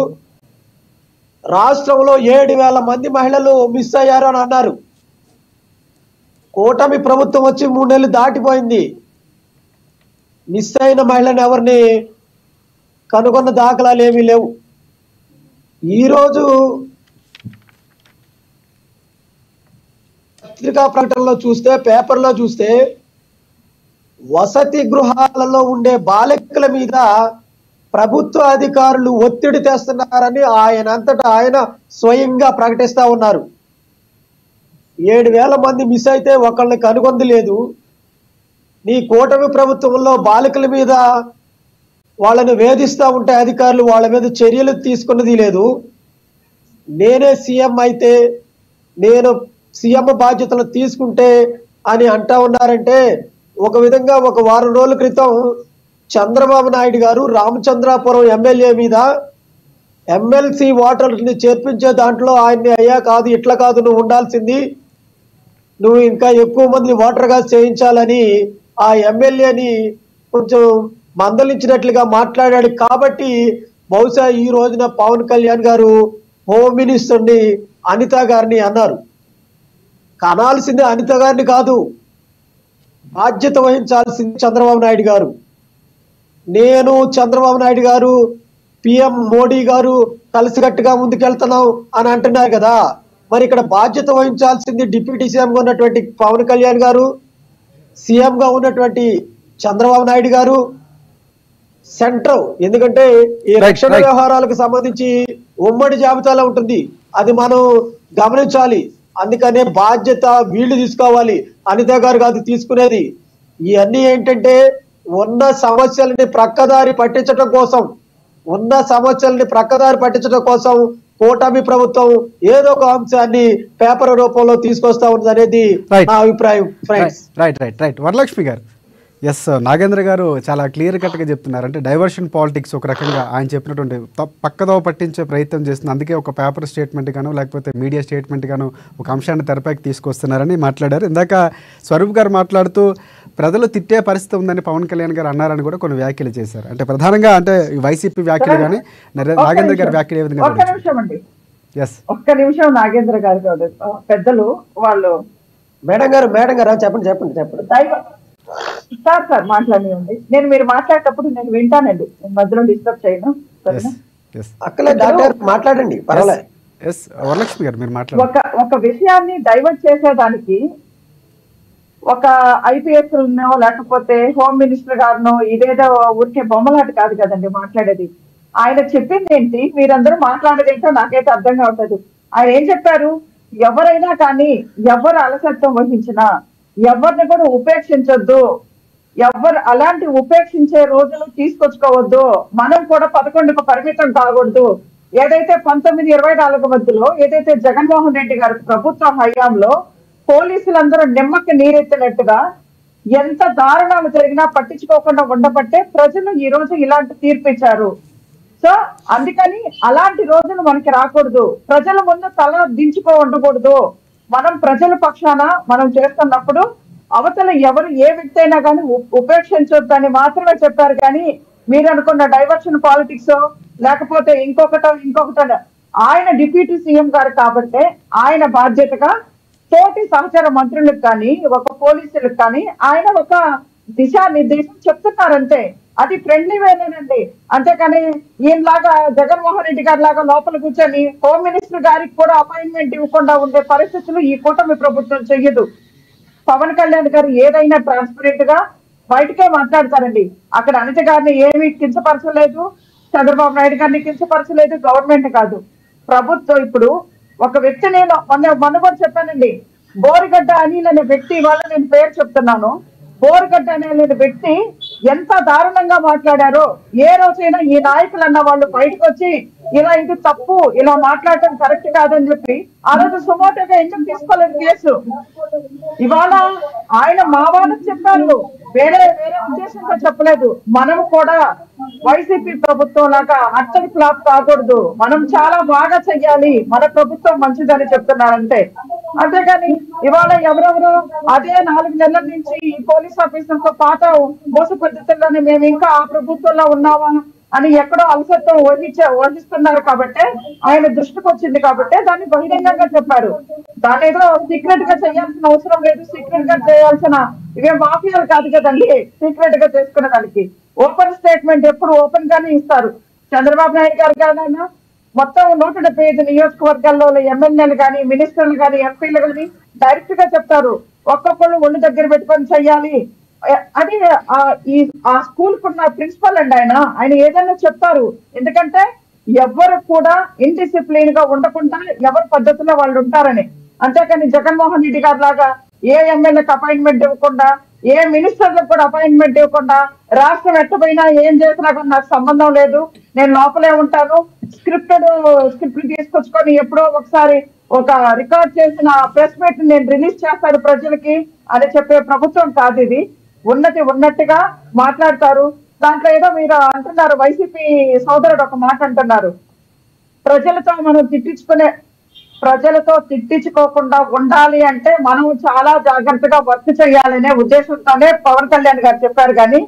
రాష్ట్రంలో 7,000 మంది మహిళలు మిస్ అయ్యారు అని అన్నారు. కూటమి ప్రభుత్వం వచ్చి 3 నెలలు దాటిపోయింది. మిస్ అయిన మహిళను ఎవరిని కనుగొన్న దాఖలాలు ఏమీ లేవు. ఈరోజు పత్రికా ప్రకటనలో చూస్తే, పేపర్లో చూస్తే వసతి గృహాలలో ఉండే బాలికల మీద ప్రభుత్వ అధికారులు ఒత్తిడి తెస్తున్నారని ఆయనంతటా ఆయన స్వయంగా ప్రకటిస్తా ఉన్నారు. 7,000 మంది మిస్ అయితే ఒకళ్ళని కనుగొంది లేదు. నీ కూటమి ప్రభుత్వంలో బాలికల మీద వాళ్ళని వేధిస్తూ ఉంటే అధికారులు వాళ్ళ మీద చర్యలు తీసుకున్నది లేదు. నేనే సీఎం అయితే, నేను సీఎం బాధ్యతలు తీసుకుంటే అని అంటా ఉన్నారంటే, ఒక విధంగా ఒక వారం రోజుల క్రితం చంద్రబాబు నాయుడు గారు రామచంద్రాపురం ఎమ్మెల్యే మీద ఎమ్మెల్సీ ఓటర్ని చేర్పించే దాంట్లో ఆయన్ని అయ్యా కాదు, ఇట్లా కాదు, నువ్వు ఉండాల్సింది, నువ్వు ఇంకా ఎక్కువ మంది ఓటర్గా చేయించాలని ఆ ఎమ్మెల్యేని కొంచెం మందలించినట్లుగా మాట్లాడాడు. కాబట్టి బహుశా ఈ రోజున పవన్ కళ్యాణ్ గారు హోమ్ మినిస్టర్ని అనిత గారిని అన్నారు. కనాల్సింది అనిత గారిని కాదు, బాధ్యత వహించాల్సింది చంద్రబాబు నాయుడు గారు. నేను చంద్రబాబు నాయుడు గారు, పిఎం మోడీ గారు కలిసికట్టుగా ముందుకెళ్తున్నాం అని అంటున్నారు కదా. మరి ఇక్కడ బాధ్యత వహించాల్సింది డిప్యూటీ సీఎంగా ఉన్నటువంటి పవన్ కళ్యాణ్ గారు, సీఎంగా ఉన్నటువంటి చంద్రబాబు నాయుడు గారు, సెంటర్. ఎందుకంటే ఈ రక్షణ right. వ్యవహారాలకు సంబంధించి ఉమ్మడి జాబితాలో ఉంటుంది, అది మనం గమనించాలి. అందుకనే బాధ్యత వీళ్ళు తీసుకోవాలి, అనిత గారు కాదు తీసుకునేది. ఇవన్నీ ఏంటంటే ఉన్న సమస్యలని ప్రక్కదారి పట్టించడం కోసం కూటమి ప్రభుత్వం ఏదో ఒక అంశాన్ని పేపర్ రూపంలో తీసుకొస్తా ఉంది అనేది నా అభిప్రాయం. ఫ్రెండ్స్, రైట్ వరలక్ష్మి గారు. ఎస్, నాగేంద్ర గారు చాలా క్లియర్ కట్గా చెప్తున్నారు. అంటే డైవర్షన్ పాలిటిక్స్ ఒక రకంగా ఆయన చెప్పినటువంటి పక్కదోవ పట్టించే ప్రయత్నం చేస్తుంది. అందుకే ఒక పేపర్ స్టేట్మెంట్ గాను లేకపోతే మీడియా స్టేట్మెంట్ గాను ఒక అంశాన్ని తెరపైకి తీసుకొస్తున్నారని మాట్లాడారు. ఇందాక స్వరూప్ గారు మాట్లాడుతూ ప్రజలు తిట్టే పరిస్థితి ఉందని పవన్ కళ్యాణ్ గారు అన్నారని కూడా కొన్ని వ్యాఖ్యలు చేశారు. అంటే ప్రధానంగా అంటే వైసీపీ వ్యాఖ్యలు కానీ నాగేంద్ర గారి వ్యాఖ్యలు ఏ విధంగా? ఒక్క నిమిషం నాగేంద్ర గారు పెద్దలు వాళ్ళు మేడం గారు చెప్పండి. సార్ మాట్లాడండి. మీరు మాట్లాడేటప్పుడు నేను వింటానండి, నేను మధ్యలో డిస్టర్బ్ చేయను. అక్కలే డాక్టర్ మాట్లాడండి, పర్వాలేదు. వరలక్ష్మి గారు మీరు మాట్లాడండి. ఒక విషయాన్ని డైవర్ట్ చేసేదానికి ఒక ఐపీఎస్ లేకపోతే హోమ్ మినిస్టర్ గారినో ఇదేదో ఊరికే బొమ్మలాట కాదు కదండి మాట్లాడేది. ఆయన చెప్పింది ఏంటి, మీరందరూ మాట్లాడేది ఏంటో నాకైతే అర్థం కావట్లేదు. ఆయన ఏం చెప్పారు, ఎవరైనా కానీ ఎవరు అలసత్వం వహించినా ఎవరిని కూడా ఉపేక్షించొద్దు, ఎవరు అలాంటి ఉపేక్షించే రోజులు తీసుకొచ్చుకోవద్దు, మనం కూడా 11కు పరిమితం కాకూడదు. ఏదైతే 1924 మధ్యలో ఏదైతే జగన్మోహన్ రెడ్డి గారి ప్రభుత్వ హయాంలో పోలీసులందరూ నిమ్మకి నీరెత్తినట్టుగా ఎంత దారుణాలు జరిగినా పట్టించుకోకుండా ఉండబట్టే ప్రజలు ఈ రోజు ఇలాంటి తీర్పు ఇచ్చారు. సో అందుకని అలాంటి రోజులు మనకి రాకూడదు, ప్రజల ముందు తల దించుకో ఉండకూడదు. మనం ప్రజల పక్షాన మనం చేస్తున్నప్పుడు అవతల ఎవరు ఏ వ్యక్తి అయినా కానీ ఉపేక్షించొద్దని మాత్రమే చెప్పారు. కానీ మీరు అనుకున్న డైవర్షన్ పాలిటిక్స్ లేకపోతే ఇంకొకట ఆయన డిప్యూటీ సీఎం గారు కాబట్టి ఆయన బాధ్యతగా తోటి సహచర మంత్రులకు కానీ ఒక పోలీసులకు కానీ ఆయన ఒక దిశానిర్దేశం చెప్తున్నారంటే అది ఫ్రెండ్లీ వేలేనండి. అంతేకాని ఈయనలాగా జగన్మోహన్ రెడ్డి గారి లాగా లోపల కూర్చొని హోమ్ మినిస్టర్ గారికి కూడా అపాయింట్మెంట్ ఇవ్వకుండా ఉండే పరిస్థితులు ఈ కూటమి ప్రభుత్వం చెయ్యదు. పవన్ కళ్యాణ్ గారు ఏదైనా ట్రాన్స్పరెంట్ గా బయటకే మాట్లాడతారండి. అక్కడ అనిత గారిని ఏమీ కించపరచలేదు, చంద్రబాబు నాయుడు గారిని కించపరచలేదు, గవర్నమెంట్ కాదు ప్రభుత్వం. ఇప్పుడు ఒక వ్యక్తి నేను మొన్న కూడా చెప్పానండి, బోరిగడ్డ అనిల్ అనే వ్యక్తి, వాళ్ళ నేను పేరు చెప్తున్నాను, బోరిగడ్డ అనే వ్యక్తి ఎంత దారుణంగా మాట్లాడారో ఏ రోజైనా ఈ నాయకులు అన్న వాళ్ళు బయటకు వచ్చి ఇలా ఇది తప్పు, ఇలా మాట్లాడటం కరెక్ట్ కాదని చెప్పి ఆ రోజు సుమోటోగా ఎందుకు తీసుకోలేదు కేసు? ఇవాళ ఆయన మా వాళ్ళకి చెప్పారు, వేరే ఉద్దేశంతో చెప్పలేదు. మనం కూడా వైసీపీ ప్రభుత్వం లాగా అట్టడి ఫ్లాప్ కాకూడదు, మనం చాలా బాగా చెయ్యాలి, మన ప్రభుత్వం మంచిదని చెప్తున్నారంటే. అంతేగాని ఇవాళ ఎవరెవరో అదే 4 నెలల నుంచి ఈ పోలీస్ ఆఫీసర్తో పాత మోస పద్ధతుల్లోనే మేము ఇంకా ఆ ప్రభుత్వంలో ఉన్నామా అని ఎక్కడో అలసత్వం వహిస్తున్నారు కాబట్టి ఆయన దృష్టికి వచ్చింది కాబట్టి దాన్ని బహిరంగంగా చెప్పారు. దాని ఏదో సీక్రెట్ గా చేయాల్సిన అవసరం లేదు, సీక్రెట్ గా చేయాల్సిన ఇవే మాఫియాలు కాదు కదండి సీక్రెట్ గా చేసుకునే దానికి. ఓపెన్ స్టేట్మెంట్ ఎప్పుడు ఓపెన్ గానే ఇస్తారు. చంద్రబాబు నాయుడు గారు కానీ మొత్తం 175 నియోజకవర్గాల్లో ఎమ్మెల్యేలు కానీ మినిస్టర్లు కానీ ఎంపీలు కానీ డైరెక్ట్ గా చెప్తారు, ఒక్కొక్కళ్ళు ఒళ్ళు దగ్గర పెట్టుకొని చెయ్యాలి. అది ఆ స్కూల్ కున్న ప్రిన్సిపల్ అండి, ఆయన ఏదైనా చెప్తారు. ఎందుకంటే ఎవరు కూడా ఇన్డిసిప్లిన్ గా ఉండకుండా ఎవరి పద్ధతిలో వాళ్ళు ఉంటారని. అంతేకాని జగన్మోహన్ రెడ్డి గారి లాగా ఏ ఎమ్మెల్యేకి అపాయింట్మెంట్ ఇవ్వకుండా, ఏ మినిస్టర్లకు కూడా అపాయింట్మెంట్ ఇవ్వకుండా, రాష్ట్రం ఎట్టపోయినా ఏం చేసినా కూడా నాకు సంబంధం లేదు, నేను లోపలే ఉంటాను, స్క్రిప్ట్ తీసుకొచ్చుకొని ఎప్పుడో ఒకసారి ఒక రికార్డ్ చేసిన ప్రెస్ మీట్ నేను రిలీజ్ చేస్తాను ప్రజలకి అని చెప్పే ప్రభుత్వం కాదు ఇది. ఉన్నట్టుగా మాట్లాడతారు. దాంట్లో ఏదో మీరు అంటున్నారు, వైసీపీ సోదరుడు ఒక మాట అంటున్నారు, ప్రజలతో తిట్టించుకోకుండా ఉండాలి అంటే మనం చాలా జాగ్రత్తగా వర్క్ చేయాలనే ఉద్దేశంతోనే పవన్ కళ్యాణ్ గారు చెప్పారు. కానీ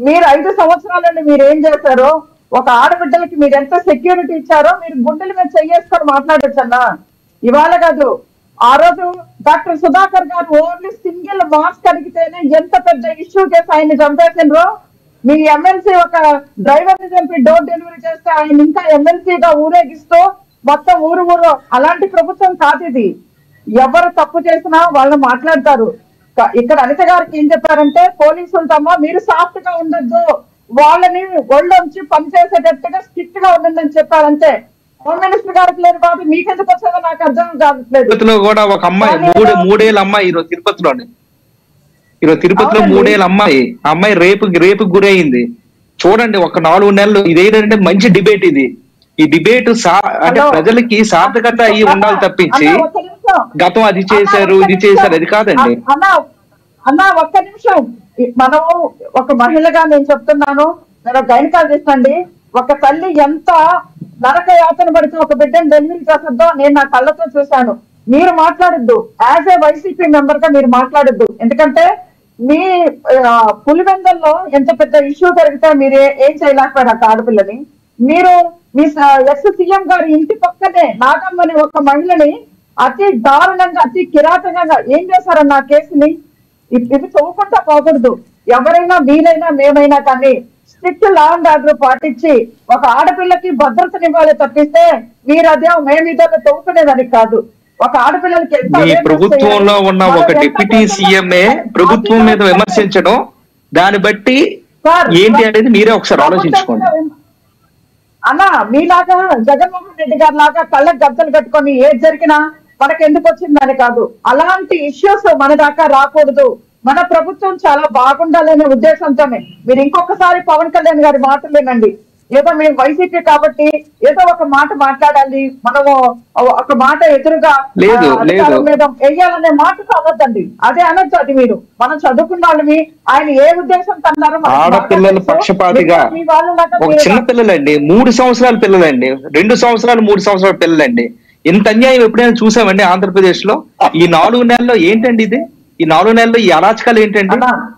మీరు 5 సంవత్సరాలని మీరు ఏం చేశారో, ఒక ఆడబిడ్డలకి మీరు ఎంత సెక్యూరిటీ ఇచ్చారో మీరు గుండెల మీద చెయ్యేసుకొని మాట్లాడొచ్చన్నా. ఇవాళ కాదు, ఆ రోజు డాక్టర్ సుధాకర్ గారు ఓన్లీ సింగిల్ మాస్క్ అడిగితేనే ఎంత పెద్ద ఇష్యూ చేసి ఆయన చంపేసిండ్రో. మీ ఎమ్మెల్సీ ఒక డ్రైవర్ ని చంపి డోర్ డెలివరీ చేస్తే ఆయన ఇంకా ఎమ్మెల్సీగా ఊరేగిస్తూ మొత్తం ఊరు అలాంటి ప్రభుత్వం కాదు ఇది. ఎవరు తప్పు చేసినా వాళ్ళు మాట్లాడతారు. ఇక్కడ అనిత గారికి ఏం చెప్పారంటే, పోలీసులతో మీరు సాఫ్ట్ గా ఉండొద్దు, వాళ్ళని ఒళ్ళొంచి పనిచేసేటట్టుగా స్ట్రిక్ట్ గా ఉందని చెప్పారంటే హోమ్ మినిస్టర్ గారికి లేని బాధ మీకెందుకు వచ్చేదో నాకు అర్థం కావట్లేదు. తిరుపతిలో కూడా ఒక అమ్మాయి మూడేళ్ళ అమ్మాయి ఈరోజు తిరుపతిలోనే మూడేళ్ళ అమ్మాయి రేపు గురైంది. చూడండి ఒక 4 నెలలు. ఇదేంటంటే మంచి డిబేట్ ఇది. ఈ డిబేట్ అంటే ప్రజలకి సార్థకత అయ్యి ఉండాలి తప్పించి గతం అది చేశారు ఇది చేశారు అది కాదండి. అన్న ఒక్క నిమిషం, మనము ఒక మహిళగా నేను చెప్తున్నాను, నేను గైనకాలజిస్ట్ అండి. ఒక తల్లి ఎంత నరక యాతన పడితే ఒక బిడ్డను డెలివరీ చేస్తుందో నేను నా కళ్ళతో చూశాను. మీరు మాట్లాడద్దు, యాజ్ ఏ వైసీపీ మెంబర్ గా మీరు మాట్లాడద్దు. ఎందుకంటే మీ పులివెందల్లో ఎంత పెద్ద ఇష్యూ జరిగితే మీరు ఏం చేయలేకపోయారు ఆ ఆడపిల్లని. మీరు మీ ఎక్స్ సీఎం గారి ఇంటి పక్కనే నాగమ్మని ఒక మహిళని అతి దారుణంగా అతి కిరాతకంగా ఏం చేశారన్న ఆ కేసుని. ఇది చూడకుండా పోకూడదు. ఎవరైనా మీరైనా మేమైనా కానీ స్ట్రిక్ట్ లా అండ్ ఆర్డర్ పాటించి ఒక ఆడపిల్లకి భద్రతనివ్వాలి తప్పిస్తే మీరు అదే మేమిదో తవ్వుకునేదానికి కాదు. ఒక ఆడపిల్లలకి ప్రభుత్వంలో ఉన్న ఒక డిప్యూటీ సీఎంఏ ప్రభుత్వం మీద విమర్శించడం, దాన్ని బట్టి ఏంటి అనేది మీరే ఒకసారి ఆలోచించుకోండి. అన్న మీలాగా జగన్మోహన్ రెడ్డి గారి లాగా కళ్ళకి గద్దలు కట్టుకొని ఏది జరిగినా మనకు ఎందుకు వచ్చిందని కాదు. అలాంటి ఇష్యూస్ మన దాకా రాకూడదు. మన ప్రభుత్వం చాలా బాగుండాలనే ఉద్దేశంతోనే మీరు ఇంకొకసారి పవన్ కళ్యాణ్ గారి మాటలు వినండి. ఏదో మేము వైసీపీ కాబట్టి ఏదో ఒక మాట మాట్లాడాలి, మనము ఒక మాట ఎదురుగా మీద వెయ్యాలనే మాట కావద్దండి. అదే అనొచ్చు. అది మీరు మనం చదువుకున్న వాళ్ళని ఆయన ఏ ఉద్దేశంతో అన్నారో ఆడపిల్లలు పక్షపాతిగా ఒక చిన్న పిల్లలండి, 3 సంవత్సరాల పిల్లలండి, 2 సంవత్సరాలు 3 సంవత్సరాల పిల్లలండి. ఇంత అన్యాయం ఎప్పుడైనా చూసామండి ఆంధ్రప్రదేశ్ లో? ఈ 4 నెలల్లో ఏంటండి ఇది? ఈ 4 నెలల్లో ఈ అరాచకాలు ఏంటండి?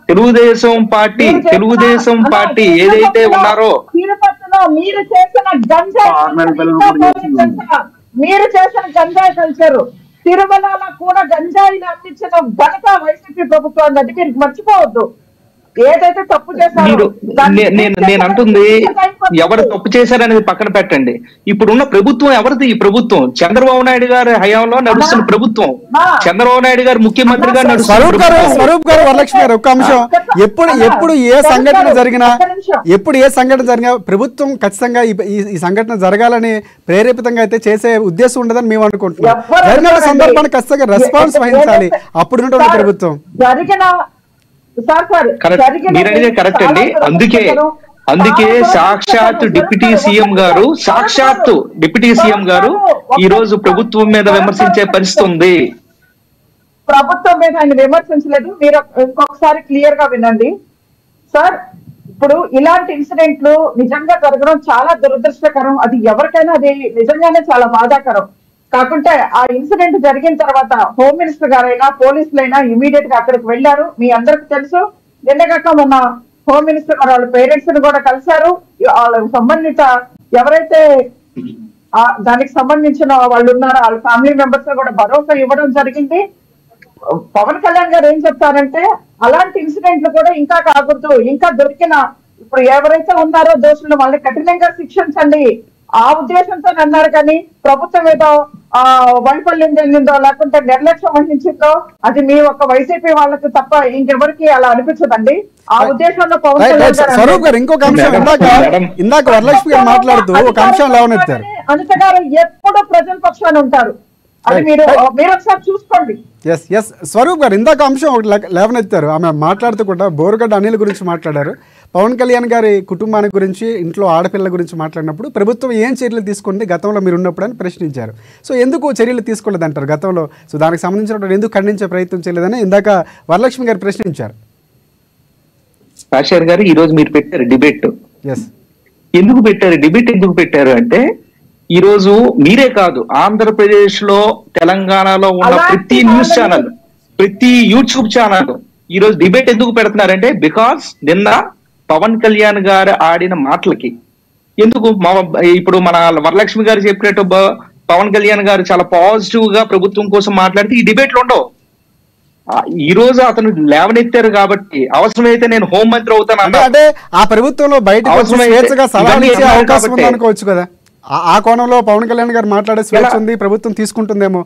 తెలుగుదేశం పార్టీ ఏదైతే ఉన్నారో తిరుపతిలో మీరు చేసిన గంజాయి కల్చర్, తిరుమలలో కూడా గంజాయిని అందించిన ఘనత వైసీపీ ప్రభుత్వం అది మీరు మర్చిపోవద్దు. ఏదైతే తప్పు చేశారు నేను అంటుంది ఎవరు తప్పు చేశారనేది పక్కన పెట్టండి. ఇప్పుడున్న ప్రభుత్వం ఎవరిది? ఈ ప్రభుత్వం చంద్రబాబు నాయుడు గారి హయాంలో నడుస్తున్న ప్రభుత్వం. చంద్రబాబు నాయుడు గారు ముఖ్యమంత్రిగా స్వరూప్ గారు వరలక్ష్మి గారు ఒక అంశం, ఎప్పుడు ఏ సంఘటన జరిగినా ప్రభుత్వం ఖచ్చితంగా ఈ సంఘటన జరగాలని ప్రేరేపితంగా అయితే చేసే ఉద్దేశం ఉండదని మేము అనుకుంటున్నాం. జరిగిన సందర్భాన్ని ఖచ్చితంగా రెస్పాన్స్ వహించాలి అప్పుడున్నటువంటి ప్రభుత్వం. మీరనేదే కరెక్ట్ అండి. అందుకే సాక్షాత్ డిప్యూటీ సీఎం గారు ఈ రోజు ప్రభుత్వం మీద విమర్శించే పరిస్థితి ఉంది. ప్రభుత్వం మీద ఆయన విమర్శించలేదు. మీరు ఇంకొకసారి క్లియర్ గా వినండి సార్. ఇప్పుడు ఇలాంటి ఇన్సిడెంట్లు నిజంగా జరగడం చాలా దురదృష్టకరం. అది ఎవరికైనా అది నిజంగానే చాలా బాధాకరం. కాకుంటే ఆ ఇన్సిడెంట్ జరిగిన తర్వాత హోమ్ మినిస్టర్ గారైనా పోలీసులైనా ఇమీడియట్ గా అక్కడికి వెళ్లారు. మీ అందరికి తెలుసు, నిన్నగాక మొన్న హోమ్ మినిస్టర్ గారు వాళ్ళ పేరెంట్స్ ని కూడా కలిశారు. వాళ్ళకి సంబంధిత ఎవరైతే దానికి సంబంధించిన వాళ్ళు ఉన్నారో వాళ్ళ ఫ్యామిలీ మెంబర్స్ కూడా భరోసా ఇవ్వడం జరిగింది. పవన్ కళ్యాణ్ గారు ఏం చెప్తారంటే అలాంటి ఇన్సిడెంట్లు కూడా ఇంకా కాకూడదు, ఇంకా దొరికిన ఇప్పుడు ఎవరైతే ఉన్నారో దోషులు వాళ్ళని కఠినంగా శిక్షించండి ఆ ఉద్దేశంతో అన్నారు. కానీ ప్రభుత్వం ఏదో వైఫల్యం చెందిందో లేకుంటే నిర్లక్ష్యం వహించిందో అది మీ ఒక్క వైసీపీ వాళ్ళకి తప్ప ఇంకెవరికి అలా అనిపించదండి. ఆ ఉద్దేశంలో పవన్ స్వరూప్ గారు ఇంకొక అంశం, ఇందాక వరలక్ష్మి గారు మాట్లాడుతూ ఒక అంశం లేవనెత్తారు. అనిత గారు ఎప్పుడు ప్రజల పక్షాన ఉంటారు, అది మీరు ఒకసారి చూసుకోండి. స్వరూప్ గారు ఇందాక అంశం ఒకటి లేవనెత్తారు. ఆమె మాట్లాడుతూ కూడా బోరుగడ్డ అనిల్ గురించి మాట్లాడారు. పవన్ కళ్యాణ్ గారి కుటుంబానికి గురించి, ఇంట్లో ఆడపిల్లల గురించి మాట్లాడినప్పుడు ప్రభుత్వం ఏం చర్యలు తీసుకుంది గతంలో మీరు ఉన్నప్పుడు అని ప్రశ్నించారు. సో ఎందుకు చర్యలు తీసుకోలేదంటారు గతంలో? సో దానికి సంబంధించిన ఎందుకు ఖండించే ప్రయత్నం చేయలేదని ఇందాక వరలక్ష్మి గారు ప్రశ్నించారు. రాజశేఖర్ గారు ఈ రోజు మీరు పెట్టారు డిబేట్. ఎందుకు పెట్టారు అంటే ఈ రోజు మీరే కాదు, ఆంధ్రప్రదేశ్ లో తెలంగాణలో ఉన్న ప్రతి న్యూస్ ఛానల్, ప్రతి యూట్యూబ్ ఛానల్ ఈ రోజు డిబేట్ ఎందుకు పెడుతున్నారంటే బికాస్ నిన్న పవన్ కళ్యాణ్ గారు ఆడిన మాటలకి. ఎందుకు ఇప్పుడు మన వరలక్ష్మి గారు చెప్పినట్టు పవన్ కళ్యాణ్ గారు చాలా పాజిటివ్ గా ప్రభుత్వం కోసం మాట్లాడితే ఈ డిబేట్లు ఉండవు. ఈ రోజు అతను లేవనెత్తారు కాబట్టి అవసరమైతే నేను హోంమంత్రి అవుతాను అంటే ఆ ప్రభుత్వంలో బయటకు అవకాశం ఉందనుకోవచ్చు కదా. ఆ కోణంలో పవన్ కళ్యాణ్ గారు మాట్లాడే స్వేచ్ఛ ఉంది, ప్రభుత్వం తీసుకుంటుందేమో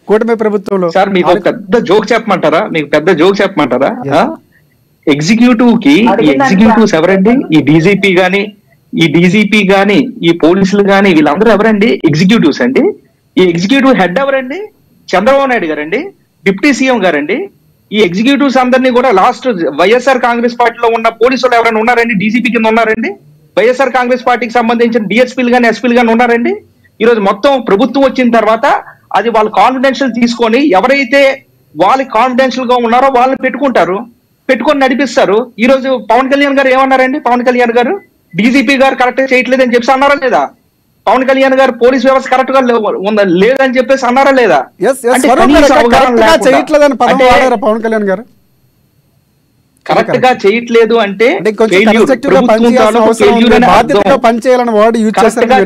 కూటమి ప్రభుత్వంలో. సార్ మీకు పెద్ద జోక్ చెప్పమంటారా? ఎగ్జిక్యూటివ్ కి ఈ ఎగ్జిక్యూటివ్స్ ఎవరండి? ఈ డీజీపీ గాని ఈ పోలీసులు గాని వీళ్ళందరూ ఎవరండి? ఎగ్జిక్యూటివ్స్ అండి. ఈ ఎగ్జిక్యూటివ్ హెడ్ ఎవరండి? చంద్రబాబు నాయుడు గారండి, డిప్యూటీ సీఎం గారండి. ఈ ఎగ్జిక్యూటివ్స్ అందరినీ కూడా లాస్ట్ వైఎస్ఆర్ కాంగ్రెస్ పార్టీలో ఉన్న పోలీసులు ఎవరైనా ఉన్నారండి? డీజీపీ కింద ఉన్నారండి? వైఎస్ఆర్ కాంగ్రెస్ పార్టీకి సంబంధించిన డిఎస్పీలు కానీ ఎస్పీలు కానీ ఉన్నారండి? ఈరోజు మొత్తం ప్రభుత్వం వచ్చిన తర్వాత అది వాళ్ళు కాన్ఫిడెన్షియల్ తీసుకొని ఎవరైతే వాళ్ళకి కాన్ఫిడెన్షియల్ గా ఉన్నారో వాళ్ళని పెట్టుకొని నడిపిస్తారు. ఈ రోజు పవన్ కళ్యాణ్ గారు ఏమన్నారండి? పవన్ కళ్యాణ్ గారు డీజీపీ గారు కరెక్ట్ చేయట్లేదని చెప్పేసి అన్నారా లేదా? పవన్ కళ్యాణ్ గారు పోలీస్ వ్యవస్థ కరెక్ట్ గా లేదని చెప్పేసి అన్నారా లేదా? పవన్ కళ్యాణ్ గారు కరెక్ట్ గా చేయట్లేదు అంటే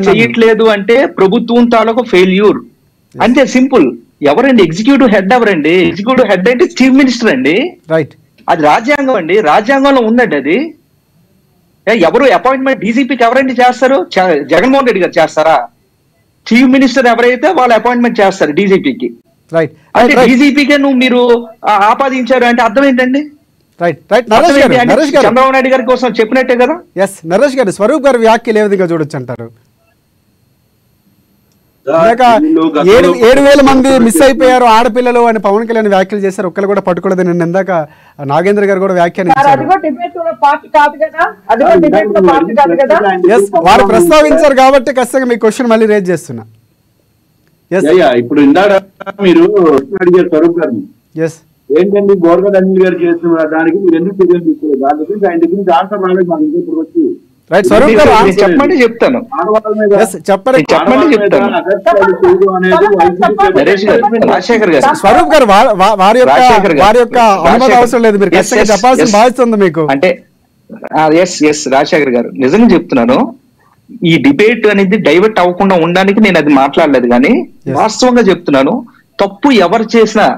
చేయట్లేదు అంటే ప్రభుత్వం తాలూకు ఫెయిల్యూర్ అంతే, సింపుల్. ఎవరండి ఎగ్జిక్యూటివ్ హెడ్? ఎవరండి ఎగ్జిక్యూటివ్ హెడ్? అంటే చీఫ్ మినిస్టర్ అండి. రైట్, అది రాజ్యాంగం అండి, రాజ్యాంగంలో ఉందండి అది. ఎవరు అపాయింట్మెంట్ డీజీపీకి ఎవరండి చేస్తారు? జగన్మోహన్ రెడ్డి గారు చేస్తారా? చీఫ్ మినిస్టర్ ఎవరైతే వాళ్ళు అపాయింట్మెంట్ చేస్తారు డీజీపీకి. రైట్, అంటే డీజీపీకే మీరు ఆపాదించారు అంటే అర్థం ఏంటండి? చంద్రబాబు నాయుడు గారి కోసం చెప్పినట్టే కదా. ఎస్, నరేష్ గారు, స్వరూప్ గారి వ్యాఖ్యలు ఏ విధంగా చూడొచ్చు అంటారు? 7,000 మంది మిస్ అయిపోయారు ఆడపిల్లలు అని పవన్ కళ్యాణ్ వ్యాఖ్యలు చేశారు. ఒక్కరు కూడా పట్టుకోలేదు. నిన్న ఇందాక నాగేంద్ర గారు కూడా వ్యాఖ్యానించారు. వారు ప్రస్తావించారు కాబట్టి ఖచ్చితంగా మీ క్వశ్చన్ మళ్ళీ రేజ్ చేస్తున్నా. ఇప్పుడు ఇందాక మీరు అడిగారు స్వరూప్ గారిని, ఏంటండి బోర్గడ్ అనిల్ గారు చేస్తున్న దానికి మీరు ఎందుకు చర్యలు తీసుకోలేదు? దాని గురించి ఆయన దగ్గర నుంచి ఆన్సర్ రాలేదు మాకు ఇప్పుడు వచ్చి. చెప్పండి చెప్తాను. స్వరూప్ గారు వారి యొక్క అవసరం లేదు, మీరు చెప్పాల్సిన బాధ్యత ఉంది మీకు. అంటే రాజశేఖర్ గారు నిజంగా చెప్తున్నాను, ఈ డిబేట్ అనేది డైవర్ట్ అవ్వకుండా ఉండడానికి నేను అది మాట్లాడలేదు. కానీ వాస్తవంగా చెప్తున్నాను, తప్పు ఎవరు చేసినా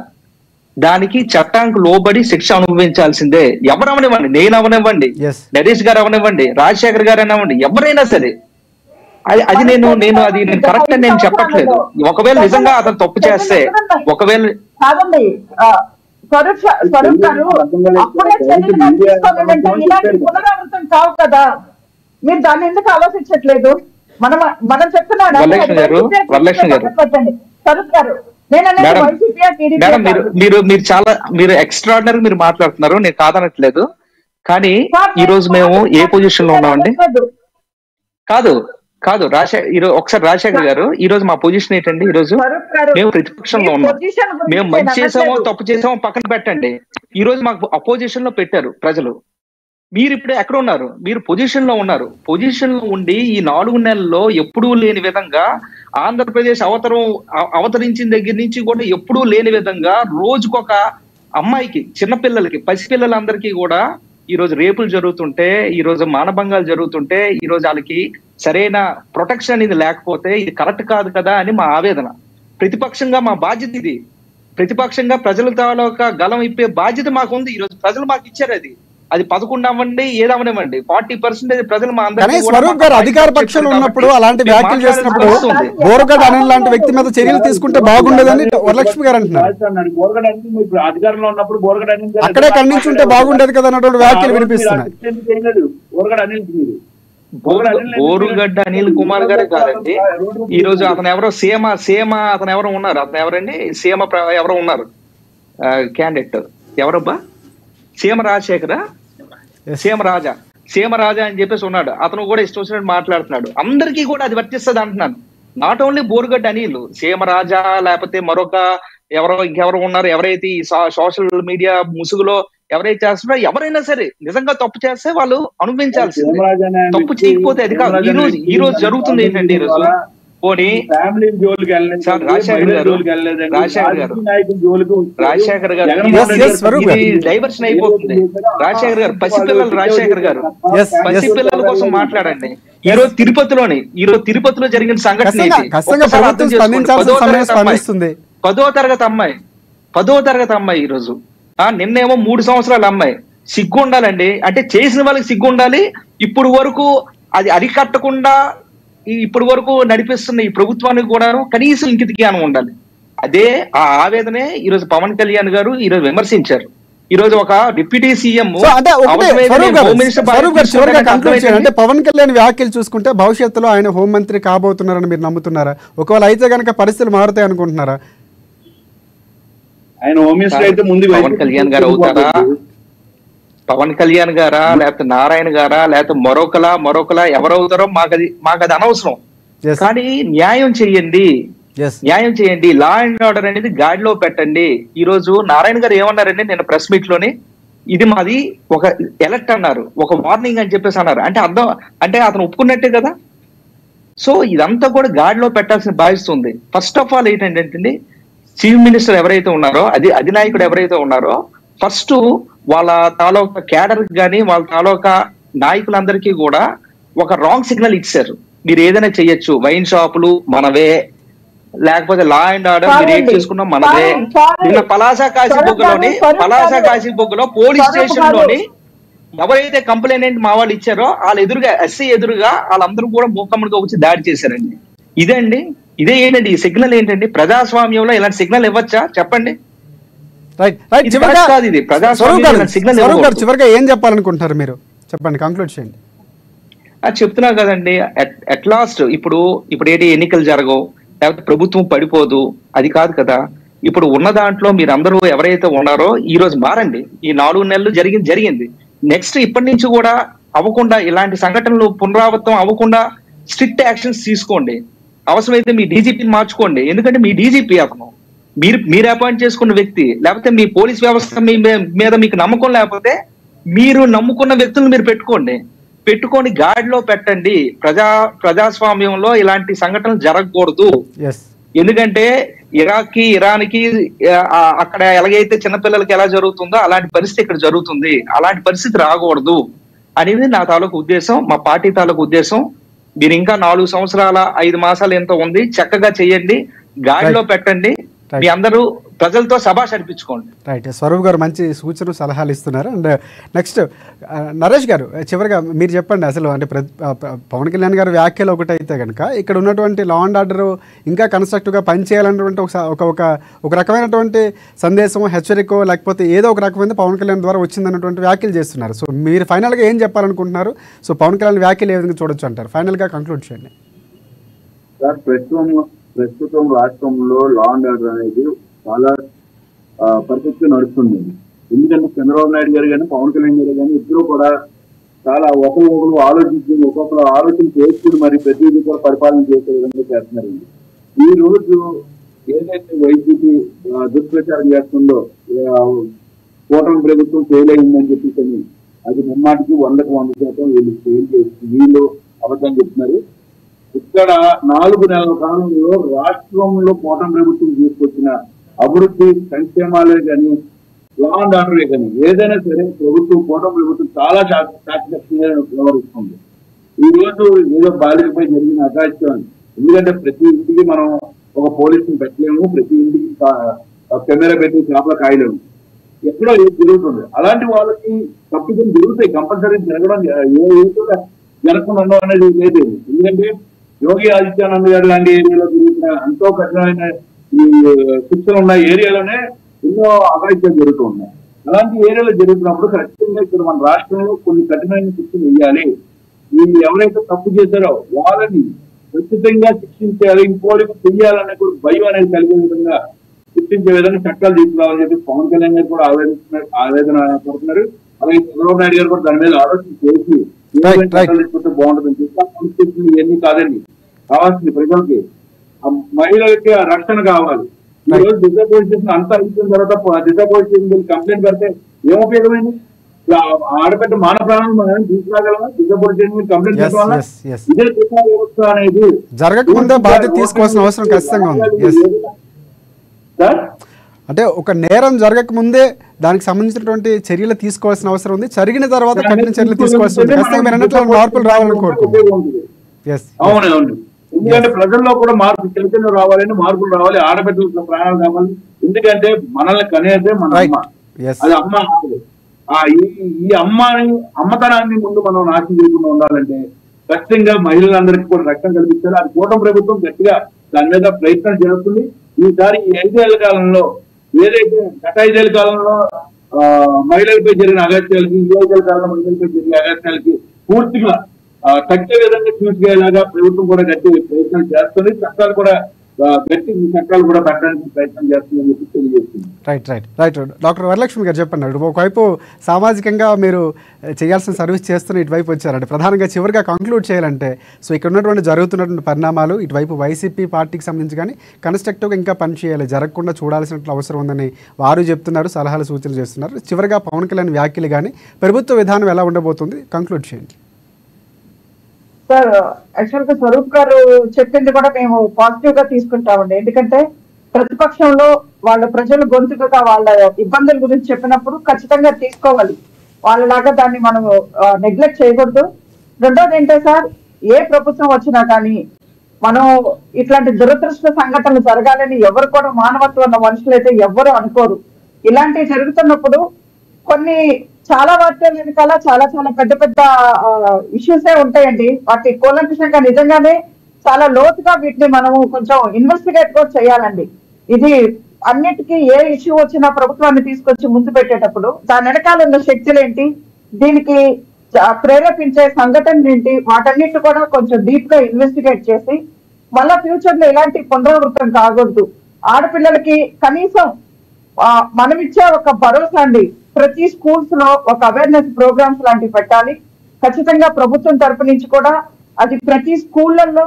దానికి చట్టానికి లోబడి శిక్ష అనుభవించాల్సిందే. ఎవరు అవనివ్వండి, నేను అవనివ్వండి, నరేష్ గారు అవనివ్వండి, రాజశేఖర్ గారు అవనివ్వండి, ఎవరైనా సరే. అది నేను కరెక్ట్ అని నేను చెప్పట్లేదు. ఒకవేళ నిజంగా అతను తప్పు చేస్తే, ఒకవేళ మీరు దాన్ని ఎందుకు ఆలోచించట్లేదు? మనం చెప్తున్నాడు వరలక్ష్మి గారు, మేడం మీరు చాలా ఎక్స్ట్రాడినరీ మీరు మాట్లాడుతున్నారు, నేను కాదనట్లేదు. కానీ ఈ రోజు మేము ఏ పొజిషన్ లో ఉన్నామండి? కాదు ఒకసారి రాజశేఖర్ గారు, ఈ రోజు మా పొజిషన్ ఏంటండి? ఈ రోజు మేము ప్రతిపక్షంలో ఉన్నాం. మేము మంచి చేసామో తప్పు చేసామో పక్కన పెట్టండి. ఈ రోజు మాకు అపోజిషన్ లో పెట్టారు ప్రజలు. మీరు ఇప్పుడు ఎక్కడ ఉన్నారు? మీరు పొజిషన్ లో ఉన్నారు. పొజిషన్ లో ఉండి ఈ 4 నెలల్లో ఎప్పుడూ లేని విధంగా ఆంధ్రప్రదేశ్ అవతరించిన దగ్గర నుంచి కూడా ఎప్పుడూ లేని విధంగా రోజుకొక అమ్మాయికి, చిన్నపిల్లలకి, పసిపిల్లలందరికీ కూడా ఈ రోజు రేపులు జరుగుతుంటే, ఈ రోజు మానభంగాలు జరుగుతుంటే, ఈ రోజు వాళ్ళకి సరైన ప్రొటెక్షన్ అనేది లేకపోతే ఇది కరెక్ట్ కాదు కదా అని మా ఆవేదన. ప్రతిపక్షంగా మా బాధ్యత ఇది. ప్రతిపక్షంగా ప్రజల తాలూకా గలం ఇప్పే బాధ్యత మాకుంది. ఈ రోజు ప్రజలు మాకు ఇచ్చారు. అది 11 అవ్వండి, 7 అవ్వనివ్వండి, 40% ప్రజలు మా అందరికీ. స్వరూప్ గారు అధికార పక్షంలో ఉన్నప్పుడు అలాంటి వ్యాఖ్యలు చేసినప్పుడు బోరగడ్ అనిల్ లాంటి వ్యక్తి మీద చర్యలు తీసుకుంటే బాగుండేదని వరలక్ష్మి గారు అంటున్నారు. అధికారంలో ఉన్నప్పుడు బోరగడ్ అనిల్ అక్కడే ఖండించుంటే బాగుండేది కదా అన్నటువంటి వ్యాఖ్యలు వినిపిస్తున్నాయి. బోరుగడ్డ అనిల్ కుమార్ గారే కాదండి, ఈ రోజు అతను ఎవరో సీమ అతను ఎవరో ఉన్నారు. అతను ఎవరండి? సీమ ఎవరో ఉన్నారు క్యాండిడేట్. ఎవరబ్బా? సీమరాజా అని చెప్పేసి ఉన్నాడు. అతను కూడా ఇష్టం వచ్చినట్టు మాట్లాడుతున్నాడు. అందరికీ కూడా అది వర్తిస్తుంది అంటున్నాను. నాట్ ఓన్లీ బోరుగడ్డ అనిల్, సీమరాజా లేకపోతే మరొక ఇంకెవరో ఉన్నారు. ఎవరైతే ఈ సోషల్ మీడియా ముసుగులో ఎవరైతే చేస్తున్నారో ఎవరైనా సరే నిజంగా తప్పు చేస్తే వాళ్ళు అనుభవించాల్సింది. తప్పు చేయకపోతే అది కాదు. ఈ రోజు జరుగుతుంది ఏంటంటే, ఈ రోజు పోనీ రాజశేఖర్ గారు డైవర్షన్ అయిపోతుంది. రాజశేఖర్ గారు పసిపిల్లల కోసం మాట్లాడండి. ఈ రోజు తిరుపతిలో జరిగిన సంఘటన 10వ తరగతి అమ్మాయి ఈ రోజు, నిన్నేమో 3 సంవత్సరాల అమ్మాయి. సిగ్గు ఉండాలండి. అంటే చేసిన వాళ్ళకి సిగ్గు ఉండాలి. ఇప్పుడు వరకు అది అరికట్టకుండా ఇప్పుడు వరకు నడిపిస్తున్న ఈ ప్రభుత్వానికి కూడా కనీసం ఇంకిత జ్ఞానం ఉండాలి. అదే ఆ ఆవేదనే ఈరోజు పవన్ కళ్యాణ్ గారు ఈరోజు విమర్శించారు. ఈ రోజు ఒక డిప్యూటీ సీఎం సో అంటే ఒకటే స్వరూప్ గారు చివరిగా కంక్లూడ్ చేయండి. అంటే పవన్ కళ్యాణ్ వ్యాఖ్యలు చూసుకుంటే భవిష్యత్తులో ఆయన హోంమంత్రి కాబోతున్నారని మీరు నమ్ముతున్నారా? ఒకవేళ అయితే కనుక పరిస్థితులు మారుతాయి అనుకుంటున్నారా? ఆయన హోమ్ మినిస్టర్ అయితే ముందు పవన్ కళ్యాణ్ గారు అవుతారా, పవన్ కళ్యాణ్ గారా, లేకపోతే నారాయణ గారా, లేకపోతే మరొకలా ఎవరవుతారో మాకు అది అనవసరం. కానీ న్యాయం చెయ్యండి, న్యాయం చేయండి. లా అండ్ ఆర్డర్ అనేది గాడిలో పెట్టండి. ఈ రోజు నారాయణ గారు ఏమన్నారండి నిన్న ప్రెస్ మీట్ లోని, ఇది మాది ఒక ఎలర్ట్ అన్నారు, ఒక వార్నింగ్ అని చెప్పేసి అన్నారు. అంటే అర్థం అంటే అతను ఒప్పుకున్నట్టే కదా. సో ఇదంతా కూడా గాడిలో పెట్టాల్సిన బాధ్యత ఉంది. ఫస్ట్ ఆఫ్ ఆల్ ఏంటంటే చీఫ్ మినిస్టర్ ఎవరైతే ఉన్నారో, అధినాయకుడు ఎవరైతే ఉన్నారో, ఫస్ట్ వాళ్ళ తాలూకా క్యాడర్ కానీ వాళ్ళ తాలూకా నాయకులందరికీ కూడా ఒక రాంగ్ సిగ్నల్ ఇచ్చారు. మీరు ఏదైనా చెయ్యొచ్చు, వైన్ షాపులు మనవే, లేకపోతే లా అండ్ ఆర్డర్ మీరు ఏం చేసుకున్నాం మనదే. నిన్న పలాసా కాశీబుగ్గలో పోలీస్ స్టేషన్ లోని ఎవరైతే కంప్లైంట్ మా వాళ్ళు ఇచ్చారో వాళ్ళ ఎదురుగా ఎస్సీ ఎదురుగా వాళ్ళందరూ కూడా మూకమ్మడిగా వచ్చి దాడి చేశారండి. ఇదే ఏంటండి ఈ సిగ్నల్ ఏంటండి? ప్రజాస్వామ్యంలో ఇలాంటి సిగ్నల్ ఇవ్వచ్చా చెప్పండి? చివరిగా ఏం చెప్పాలనుకుంటున్నారు మీరు? చెప్పండి, కంక్లూడ్ చేయండి. చెప్తున్నా కదండి, అట్ లాస్ట్ ఇప్పుడు ఏంటి ఎన్నికలు జరగవు, లేకపోతే ప్రభుత్వం పడిపోదు, అది కాదు కదా. ఇప్పుడు ఉన్న దాంట్లో మీరు అందరూ ఎవరైతే ఉన్నారో ఈ రోజు మారండి. ఈ 4 నెలలు జరిగింది. నెక్స్ట్ ఇప్పటి నుంచి కూడా అవ్వకుండా, ఇలాంటి సంఘటనలు పునరావృతం అవ్వకుండా స్ట్రిక్ట్ యాక్షన్స్ తీసుకోండి. అవసరమైతే మీ డీజీపీని మార్చుకోండి. ఎందుకంటే మీ డీజీపీ అతను మీరు అపాయింట్ చేసుకున్న వ్యక్తి, లేకపోతే మీ పోలీస్ వ్యవస్థ మీద మీకు నమ్మకం లేకపోతే మీరు నమ్ముకున్న వ్యక్తులను మీరు పెట్టుకొని గాడిలో పెట్టండి. ప్రజాస్వామ్యంలో ఇలాంటి సంఘటనలు జరగకూడదు. ఎందుకంటే ఇరాన్కి అక్కడ ఎలాగైతే చిన్నపిల్లలకి ఎలా జరుగుతుందో అలాంటి పరిస్థితి ఇక్కడ జరుగుతుంది. అలాంటి పరిస్థితి రాకూడదు అనేది నా తాలూకు ఉద్దేశం, మా పార్టీ తాలూకు ఉద్దేశం. మీరు ఇంకా 4 సంవత్సరాల 5 మాసాలు ఎంతో ఉంది, చక్కగా చెయ్యండి, గాడిలో పెట్టండి. మీ అందరూ ప్రజలతో సభాష్ అనిపించుకోండి. రైట్, స్వరూప్ గారు మంచి సూచనలు సలహాలు ఇస్తున్నారు. అండ్ నెక్స్ట్ నరేష్ గారు, చివరిగా మీరు చెప్పండి అసలు. అంటే పవన్ కళ్యాణ్ గారు వ్యాఖ్యలు ఒకటైతే కనుక ఇక్కడ ఉన్నటువంటి లా అండ్ ఆర్డర్ ఇంకా కన్స్ట్రక్టివ్గా పనిచేయాలన్నటువంటి ఒక రకమైనటువంటి సందేశం, హెచ్చరికో లేకపోతే ఏదో ఒక రకమైన పవన్ కళ్యాణ్ ద్వారా వచ్చిందన్నటువంటి వ్యాఖ్యలు చేస్తున్నారు. సో మీరు ఫైనల్గా ఏం చెప్పాలనుకుంటున్నారు? సో పవన్ కళ్యాణ్ వ్యాఖ్యలు ఏ విధంగా చూడొచ్చు అంటారు? ఫైనల్గా కంక్లూడ్ చేయండి. ప్రస్తుతం రాష్ట్రంలో లా అండ్ ఆర్డర్ అనేది చాలా పర్ఫెక్ట్ గా నడుస్తుంది. ఎందుకంటే చంద్రబాబు నాయుడు గారు కానీ పవన్ కళ్యాణ్ గారు కానీ ఇద్దరు కూడా చాలా ఒకరు ఆలోచన చేసుకుని మరి ప్రతి కూడా పరిపాలన చేసే విధంగా చేస్తున్నారండి. ఈ రోజు ఏదైతే వైసీపీ దుష్ప్రచారం చేస్తుందో, కూటమి ప్రభుత్వం ఫెయిల్ అయిందని చెప్పేసి అది ముమ్మాటికి 100% వీళ్ళు అబద్ధం చెప్తున్నారు. ఇక్కడ 4 నెలల కాలంలో రాష్ట్రంలో కూటమి ప్రభుత్వం తీసుకొచ్చిన అభివృద్ధి సంక్షేమాలే కానీ లా అండ్ ఆర్డరే కానీ ఏదైనా సరే కూటమి ప్రభుత్వం చాలా చాకచక్యంగా వ్యవహరిస్తుంది. ఈ రోజు ఏదో బాలికపై జరిగిన అగాత్యం. ఎందుకంటే ప్రతి ఇంటికి మనం ఒక పోలీసుని పెట్టలేము, ప్రతి ఇంటికి కెమెరా పెట్టి చేపల కాయలేము, ఎక్కడో జరుగుతుంది. అలాంటి వాళ్ళకి తప్పిదం జరుగుతాయి, కంపల్సరీ జరగడం జరగకుండా అనేది లేదు. ఎందుకంటే యోగి ఆదిత్యనాథ్ గారు లాంటి ఏరియాలో జరుగుతున్న ఎంతో కఠినమైన ఈ శిక్షలు ఉన్న ఏరియాలోనే ఎన్నో అఘాయిత్యాలు జరుగుతూ ఉన్నాయి. అలాంటి ఏరియాలో జరుగుతున్నప్పుడు ఖచ్చితంగా ఇక్కడ మన రాష్ట్రంలో కొన్ని కఠినమైన శిక్షలు వేయాలి. ఈ ఎవరైతే తప్పు చేశారో వాళ్ళని ఖచ్చితంగా శిక్షించాలి, ఇంకోరికి చెయ్యాలనే కూడా భయం అనేది కలిగే విధంగా శిక్షించే విధంగా చట్టాలు తీసుకురావాలని చెప్పి పవన్ కళ్యాణ్ గారు కూడా ఆవేదన పడుతున్నారు. అలాగే చంద్రబాబు నాయుడు గారు కూడా దాని మీద ఆలోచన చేసి చట్టాలు తీసుకుంటే బాగుంటుందని చెప్పి ఇవన్నీ కాదండి కావాల్సింది ప్రజలకి, మహిళలకి రక్షణ కావాలి. ఈ రోజు డిజపోజిషన్ అంతా అయిపోయిన తర్వాత డిజపోజిషన్ కంప్లైంట్ పెడితే ఏం ఉపయోగమైంది? ఆడపెట్ట మాన ప్రాణాలను మనం తీసుకురాగలమా? డిజపోజిషన్ కంప్లైంట్ పెట్టాలా? ఇదే శిక్షా వ్యవస్థ అనేది జరగకముందే బాధ్యత తీసుకోవాల్సిన అవసరం ఖచ్చితంగా ఉంది. అంటే ఒక నేరం జరగక ముందే దానికి సంబంధించినటువంటి చర్యలు తీసుకోవాల్సిన అవసరం ఉంది. జరిగిన తర్వాత కఠిన చర్యలు తీసుకోవాల్సి ఉంది. ఖచ్చితంగా మీరు అన్నట్లు మార్పులు రావాలని కోరుకుంటున్నాను. అవునవును, ఎందుకంటే ప్రజల్లో కూడా మార్పు చైతన్యం రావాలని, మార్పులు రావాలి, ఆడబిడ్డలకు ప్రాణాలు కావాలి. ఎందుకంటే మనల్ని కనేదే మన అమ్మ, అది అమ్మ. ఈ అమ్మతనాన్ని ముందు మనం నాశనం చేయకుండా ఉండాలంటే ఖచ్చితంగా మహిళలందరికీ కూడా రక్షణ కల్పించాలి. అది కూటమి ప్రభుత్వం గట్టిగా దాని మీద ప్రయత్నం చేస్తుంది. ఈసారి ఈ 5 ఏళ్ల కాలంలో ఏదైతే గత 5 ఏళ్ల కాలంలో మహిళలపై జరిగిన అగత్యాలకి, యువకుల కాలంలో మహిళలపై జరిగిన అగత్యాలకి పూర్తిగా తగ్గే విధంగా తీసుకెళ్లేలాగా ప్రభుత్వం కూడా గట్టి ప్రయత్నం చేస్తుంది. చట్టాలు కూడా గట్టి చట్టాలు కూడా పెట్టడానికి ప్రయత్నం చేస్తుందని చెప్పి తెలియజేస్తుంది. Right right right doctor Varalakshmi గారు చెప్పండి. ఒకవైపు సామాజికంగా మీరు చేయాల్సిన సర్వీస్ చేస్తున్న ఇటువైపు వచ్చారంటే ప్రధానంగా చివరిగా కంక్లూడ్ చేయాలంటే సో ఇక్కడ ఉన్నటువంటి జరుగుతున్నటువంటి పరిణామాలు ఇటువైపు వైసీపీ పార్టీకి సంబంధించి కానీ కన్స్ట్రక్టివ్గా ఇంకా పని చేయాలి, జరగకుండా చూడాల్సిన అవసరం ఉందని వారు చెప్తున్నారు, సలహాలు సూచనలు చేస్తున్నారు. చివరిగా పవన్ కళ్యాణ్ వ్యాఖ్యలు కానీ ప్రభుత్వ విధానం ఎలా ఉండబోతుంది కంక్లూడ్ చేయండి. సార్ యాక్చువల్ గా స్వరూప్ గారు చెప్పింది కూడా మేము పాజిటివ్ గా తీసుకుంటామండి. ఎందుకంటే ప్రతిపక్షంలో వాళ్ళ ప్రజలు గొంతుగా వాళ్ళ ఇబ్బందుల గురించి చెప్పినప్పుడు ఖచ్చితంగా తీసుకోవాలి. వాళ్ళలాగా దాన్ని మనం నెగ్లెక్ట్ చేయకూడదు. రెండోది ఏంటంటే సార్, ఏ ప్రభుత్వం వచ్చినా కానీ మనం ఇట్లాంటి దురదృష్ట సంఘటనలు జరగాలని ఎవరు కూడా మానవత్వం ఉన్న మనుషులు అయితే ఎవ్వరూ అనుకోరు. ఇలాంటివి జరుగుతున్నప్పుడు కొన్ని చాలా వాటి వెనకాల చాలా చాలా పెద్ద పెద్ద ఇష్యూసే ఉంటాయండి. వాటి కూలంకషంగా నిజంగానే చాలా లోతుగా వీటిని మనము కొంచెం ఇన్వెస్టిగేట్ కూడా చేయాలండి. ఇది అన్నిటికీ ఏ ఇష్యూ వచ్చినా ప్రభుత్వాన్ని తీసుకొచ్చి ముందు పెట్టేటప్పుడు దాని వెనకాల ఉన్న శక్తులు ఏంటి, దీనికి ప్రేరేపించే సంఘటనలు ఏంటి, వాటన్నిటి కూడా కొంచెం డీప్ గా ఇన్వెస్టిగేట్ చేసి మళ్ళా ఫ్యూచర్ లో ఇలాంటి పునరావృతం కాకూడదు. ఆడపిల్లలకి కనీసం మనం ఇచ్చే ఒక భరోసా అండి, ప్రతి స్కూల్స్ లో ఒక అవేర్నెస్ ప్రోగ్రామ్స్ లాంటివి పెట్టాలి. ఖచ్చితంగా ప్రభుత్వం తరపు నుంచి కూడా అది ప్రతి స్కూళ్లలో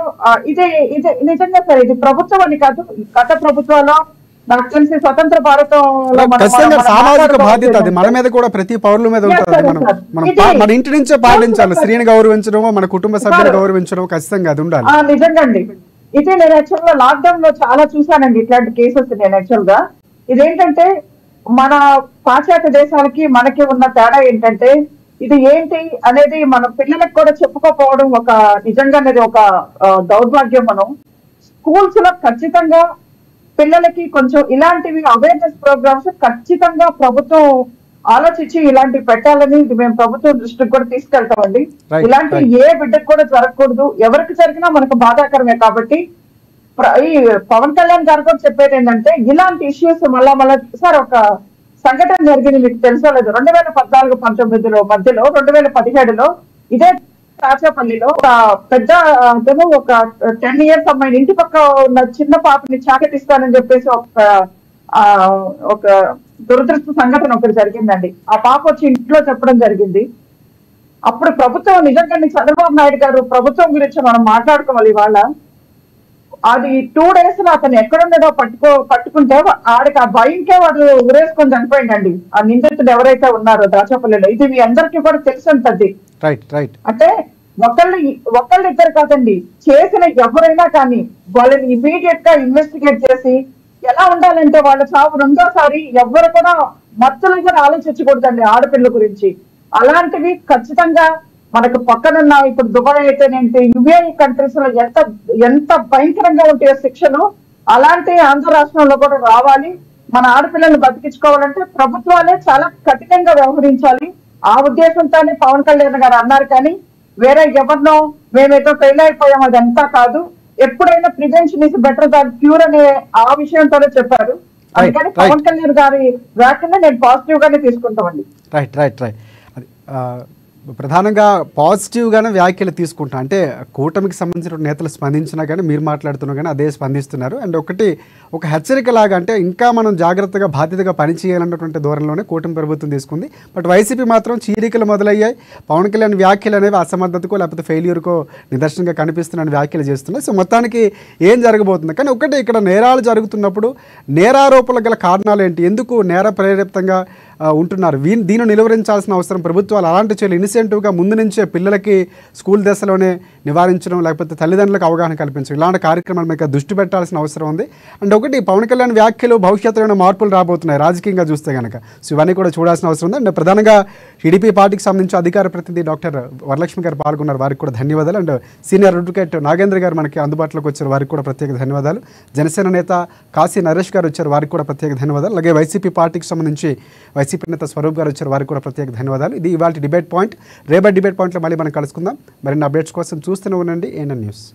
ఇదే ఇదే నిజంగా సార్, ఇది ప్రభుత్వం అని కాదు, గత ప్రభుత్వాల్లో నాకు తెలిసి స్వతంత్ర భారతంలో సామాజిక బాధ్యత అది మన మీద కూడా ప్రతి పౌరుల మీద ఉంటుంది. మన ఇంటి నుంచే పాటించాలి. స్త్రీని గౌరవించడం, మన కుటుంబ సభ్యులు గౌరవించడం ఖచ్చితంగా అది ఉండాలి. నిజంగా అండి. ఇది నేను యాక్చువల్ గా లాక్డౌన్ లో చాలా చూసానండి ఇట్లాంటి కేసెస్. నేను యాక్చువల్ గా ఇదేంటంటే మన పాశ్చాత్య దేశాలకి మనకి ఉన్న తేడా ఏంటంటే ఇది ఏంటి అనేది మన పిల్లలకు కూడా చెప్పుకోకపోవడం ఒక నిజంగా అనేది ఒక దౌర్భాగ్యం. మనం స్కూల్స్ లో ఖచ్చితంగా పిల్లలకి కొంచెం ఇలాంటివి అవేర్నెస్ ప్రోగ్రామ్స్ ఖచ్చితంగా ప్రభుత్వం ఆలోచించి ఇలాంటివి పెట్టాలని ఇది మేము ప్రభుత్వం దృష్టికి కూడా తీసుకెళ్తామండి. ఇలాంటి ఏ బిడ్డకు కూడా జరగకూడదు. ఎవరికి జరిగినా మనకు బాధాకరమే. కాబట్టి ఈ పవన్ కళ్యాణ్ గారు కూడా చెప్పేది ఏంటంటే ఇలాంటి ఇష్యూస్ మళ్ళా సార్ ఒక సంఘటన జరిగింది, మీకు తెలుసో లేదు, 2014-19 మధ్యలో 2017లో ఇదే తాచేపల్లిలో ఒక పెద్ద అతను ఒక 10 years అమ్మాయిని ఇంటి పక్క ఉన్న చిన్న పాపని చాకెటిస్తానని చెప్పేసి ఒక దురదృష్ట సంఘటన ఒకటి జరిగిందండి. ఆ పాప వచ్చి ఇంట్లో చెప్పడం జరిగింది. అప్పుడు ప్రభుత్వం నిజంగా చంద్రబాబు నాయుడు గారు ప్రభుత్వం గురించి మనం మాట్లాడుకోవాలి. ఇవాళ అది 2 days లో అతను ఎక్కడున్నాడో పట్టుకుంటే ఆడికి ఆ భయంకే వాడు ఊరేసుకొని చనిపోయిందండి. ఆ నిందితుడు ఎవరైతే ఉన్నారో దాచేపల్లిలో. ఇది మీ అందరికీ కూడా తెలిసి ఉంటది. అంటే ఒకళ్ళు ఇద్దరు కాదండి, చేసిన ఎవరైనా కానీ వాళ్ళని ఇమీడియట్ గా ఇన్వెస్టిగేట్ చేసి ఎలా ఉండాలంటే వాళ్ళ చావు రెండోసారి ఎవరు కూడా మత్తులు కూడా ఆలోచించకూడదండి ఆడపిల్ల గురించి. అలాంటివి ఖచ్చితంగా మనకు పక్కనున్న ఇప్పుడు దుబాయ్ అయితేనేంటి, యుఏఈ కంట్రీస్ లో ఎంత భయంకరంగా ఉంటాయో శిక్షలు అలాంటి ఆంధ్ర రాష్ట్రంలో కూడా రావాలి. మన ఆడపిల్లల్ని బతికించుకోవాలంటే ప్రభుత్వాలే చాలా కఠినంగా వ్యవహరించాలి. ఆ ఉద్దేశంతోనే పవన్ కళ్యాణ్ గారు అన్నారు. కానీ వేరే ఎవరినో మేమేదో ఫెయిల్ అయిపోయాం అదంతా కాదు. ఎప్పుడైనా prevention is better than cure అనే ఆ విషయంతోనే చెప్పారు. అందుకని పవన్ కళ్యాణ్ గారి వ్యాఖ్యని నేను పాజిటివ్ గానే తీసుకుంటామండి. ప్రధానంగా పాజిటివ్గానే వ్యాఖ్యలు తీసుకుంటాం. అంటే కూటమికి సంబంధించిన నేతలు స్పందించినా కానీ మీరు మాట్లాడుతున్నా కానీ అదే స్పందిస్తున్నారు. అండ్ ఒక హెచ్చరికలాగా అంటే ఇంకా మనం జాగ్రత్తగా బాధ్యతగా పనిచేయాలన్నటువంటి ధోరణిలోనే కూటమి ప్రభుత్వం తీసుకుంది. బట్ వైసీపీ మాత్రం చీలికలు మొదలయ్యాయి. పవన్ కళ్యాణ్ వ్యాఖ్యలు అనేవి అసమర్థతకో లేకపోతే ఫెయిల్యూర్కో నిదర్శనంగా కనిపిస్తున్న వ్యాఖ్యలు చేస్తున్నాయి. సో మొత్తానికి ఏం జరగబోతుంది? కానీ ఇక్కడ నేరాలు జరుగుతున్నప్పుడు నేరారోపణలు గల కారణాలు ఏంటి? ఎందుకు నేర ప్రేరేపితంగా ఉంటున్నారు? దీన్ని నిలువరించాల్సిన అవసరం ప్రభుత్వాలు అలాంటి చర్యలు ఇనిషియేటివ్గా ముందు నుంచే పిల్లలకి స్కూల్ దశలోనే నివారించడం, లేకపోతే తల్లిదండ్రులకు అవగాహన కల్పించడం, ఇలాంటి కార్యక్రమాల మీద దృష్టి పెట్టాల్సిన అవసరం ఉంది. అండ్ పవన్ కళ్యాణ్ వ్యాఖ్యలు భవిష్యత్తులో మార్పులు రాబోతున్నాయి రాజకీయంగా చూస్తే కనుక. సో ఇవన్నీ కూడా చూడాల్సిన అవసరం ఉంది. అండ్ ప్రధానంగా టీడీపీ పార్టీకి సంబంధించి అధికార ప్రతినిధి డాక్టర్ వరలక్ష్మి గారు పాల్గొన్నారు, వారికి కూడా ధన్యవాదాలు. అండ్ సీనియర్ అడ్వకేట్ నాగేంద్ర గారు మనకి అందుబాటులోకి వచ్చారు, వారికి కూడా ప్రత్యేక ధన్యవాదాలు. జనసేన నేత కాశీ నరేష్ గారు వచ్చారు, వారికి కూడా ప్రత్యేక ధన్యవాదాలు. అలాగే వైసీపీ పార్టీకి సంబంధించి వైసీపీ నేత స్వరూప్ గారు వచ్చారు, వారికి కూడా ప్రత్యేక ధన్యవాదాలు. ఇది ఇవాళ డిబేట్ పాయింట్. రేపటి డిబేట్ పాయింట్లో మళ్ళీ మనం కలుసుకుందాం. మరిన్ని అప్డేట్స్ కోసం చూస్తూనే ఉండండి ఏఎన్ఎన్ న్యూస్.